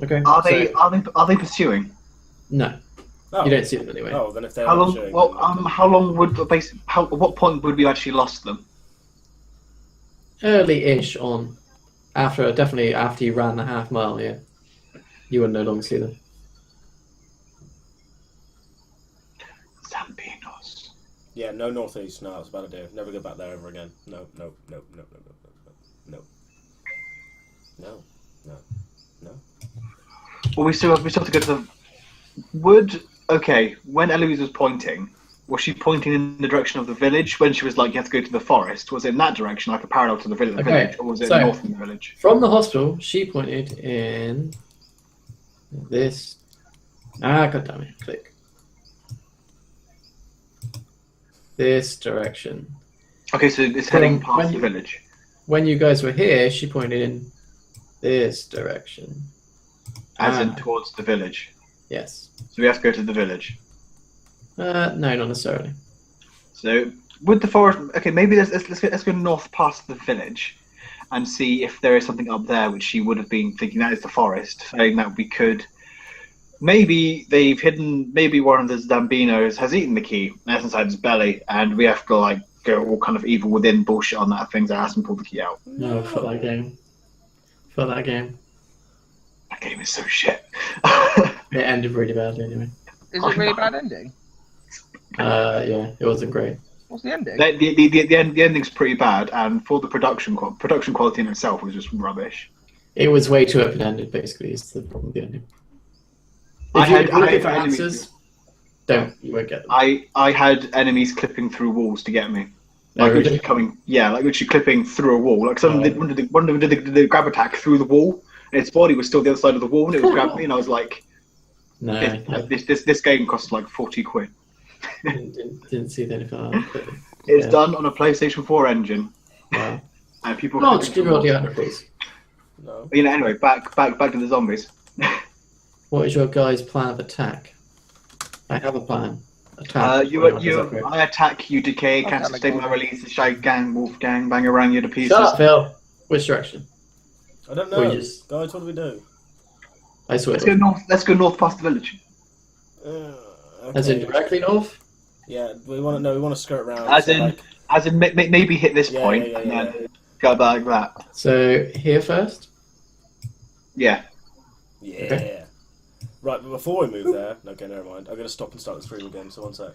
Speaker 3: Okay.
Speaker 2: Are they pursuing?
Speaker 3: No,
Speaker 4: Oh.
Speaker 3: you don't see them anyway.
Speaker 4: Oh, then if they're
Speaker 2: How long?
Speaker 4: pursuing,
Speaker 2: Well,
Speaker 4: then-
Speaker 2: how long would at what point would we actually lost them?
Speaker 3: Early-ish on, definitely after you ran the half mile. Yeah, you would no longer see them.
Speaker 2: Zambinos.
Speaker 4: Yeah, no northeast. No, that's a bad idea. Never go back there ever again. No.
Speaker 2: Well, we still have to go to the wood. Okay, when Eloise was pointing, was she pointing in the direction of the village? When she was like, "You have to go to the forest," was it in that direction, like a parallel to the village,
Speaker 3: Okay,
Speaker 2: or was it
Speaker 3: so-
Speaker 2: north from the village?
Speaker 3: From the hostel, she pointed in this. God damn it! Click. This direction.
Speaker 2: Okay, so it's heading
Speaker 3: From when
Speaker 2: past the
Speaker 3: you-
Speaker 2: village.
Speaker 3: When you guys were here, she pointed in this direction.
Speaker 2: As in towards the village.
Speaker 3: Yes.
Speaker 2: So we have to go to the village.
Speaker 3: No, not necessarily.
Speaker 2: So with the forest, okay, maybe let's go north past the village, and see if there is something up there, which she would have been thinking that is the forest, saying that we could. Maybe they've hidden. Maybe one of the Zambinos has eaten the key, and that's inside his belly, and we have to like go all kind of evil within bullshit on that thing's ass and pull the key out.
Speaker 3: No, for that game. For that game.
Speaker 2: That game is so shit.
Speaker 3: It ended really badly anyway.
Speaker 1: Is it really bad ending?
Speaker 3: Yeah, it wasn't great.
Speaker 1: What's the ending?
Speaker 2: The ending's pretty bad, and for the production quality in itself was just rubbish.
Speaker 3: It was way too open-ended, basically, is the problem with the ending.
Speaker 2: I
Speaker 3: If you're
Speaker 2: had
Speaker 3: looking for
Speaker 2: enemies-
Speaker 3: answers, you won't get them.
Speaker 2: I had enemies clipping through walls to get me.
Speaker 3: No,
Speaker 2: Like
Speaker 3: really?
Speaker 2: literally coming, yeah, like literally clipping through a wall. Like one did the grab attack through the wall, and its body was still the other side of the wall, and it was grabbing me, and I was like,
Speaker 3: No,
Speaker 2: this game cost like £40.
Speaker 3: didn't see anything like that. But,
Speaker 2: It's
Speaker 3: yeah.
Speaker 2: done on a PlayStation 4 engine,
Speaker 3: Wow.
Speaker 2: and people.
Speaker 3: No, just give me all the other, please.
Speaker 5: No.
Speaker 2: You know, anyway, back to the zombies.
Speaker 3: What is your guys' plan of attack? I have a plan. Attack.
Speaker 2: I attack, you decay,
Speaker 1: I'll
Speaker 2: cancel
Speaker 1: attack
Speaker 2: state
Speaker 1: like
Speaker 2: my release, the shy gang, wolf gang, bang around you to pieces.
Speaker 3: Shut up, Phil. Which direction?
Speaker 5: I don't
Speaker 3: Or
Speaker 5: know.
Speaker 3: you just-
Speaker 5: Guys, what do we do?
Speaker 3: I swear.
Speaker 2: Let's go north past the village.
Speaker 3: As in
Speaker 5: Okay.
Speaker 3: directly north?
Speaker 5: Yeah, we want to skirt around.
Speaker 2: As
Speaker 5: so,
Speaker 2: in-
Speaker 5: like,
Speaker 2: As in, maybe hit this
Speaker 5: Yeah,
Speaker 2: point
Speaker 5: yeah,
Speaker 2: and
Speaker 5: yeah,
Speaker 2: then go back like that.
Speaker 3: So here first.
Speaker 2: Yeah.
Speaker 5: yeah.
Speaker 3: Okay.
Speaker 5: Right, but before we move there, okay, never mind. I'm gonna stop and start the stream again. So 1 sec.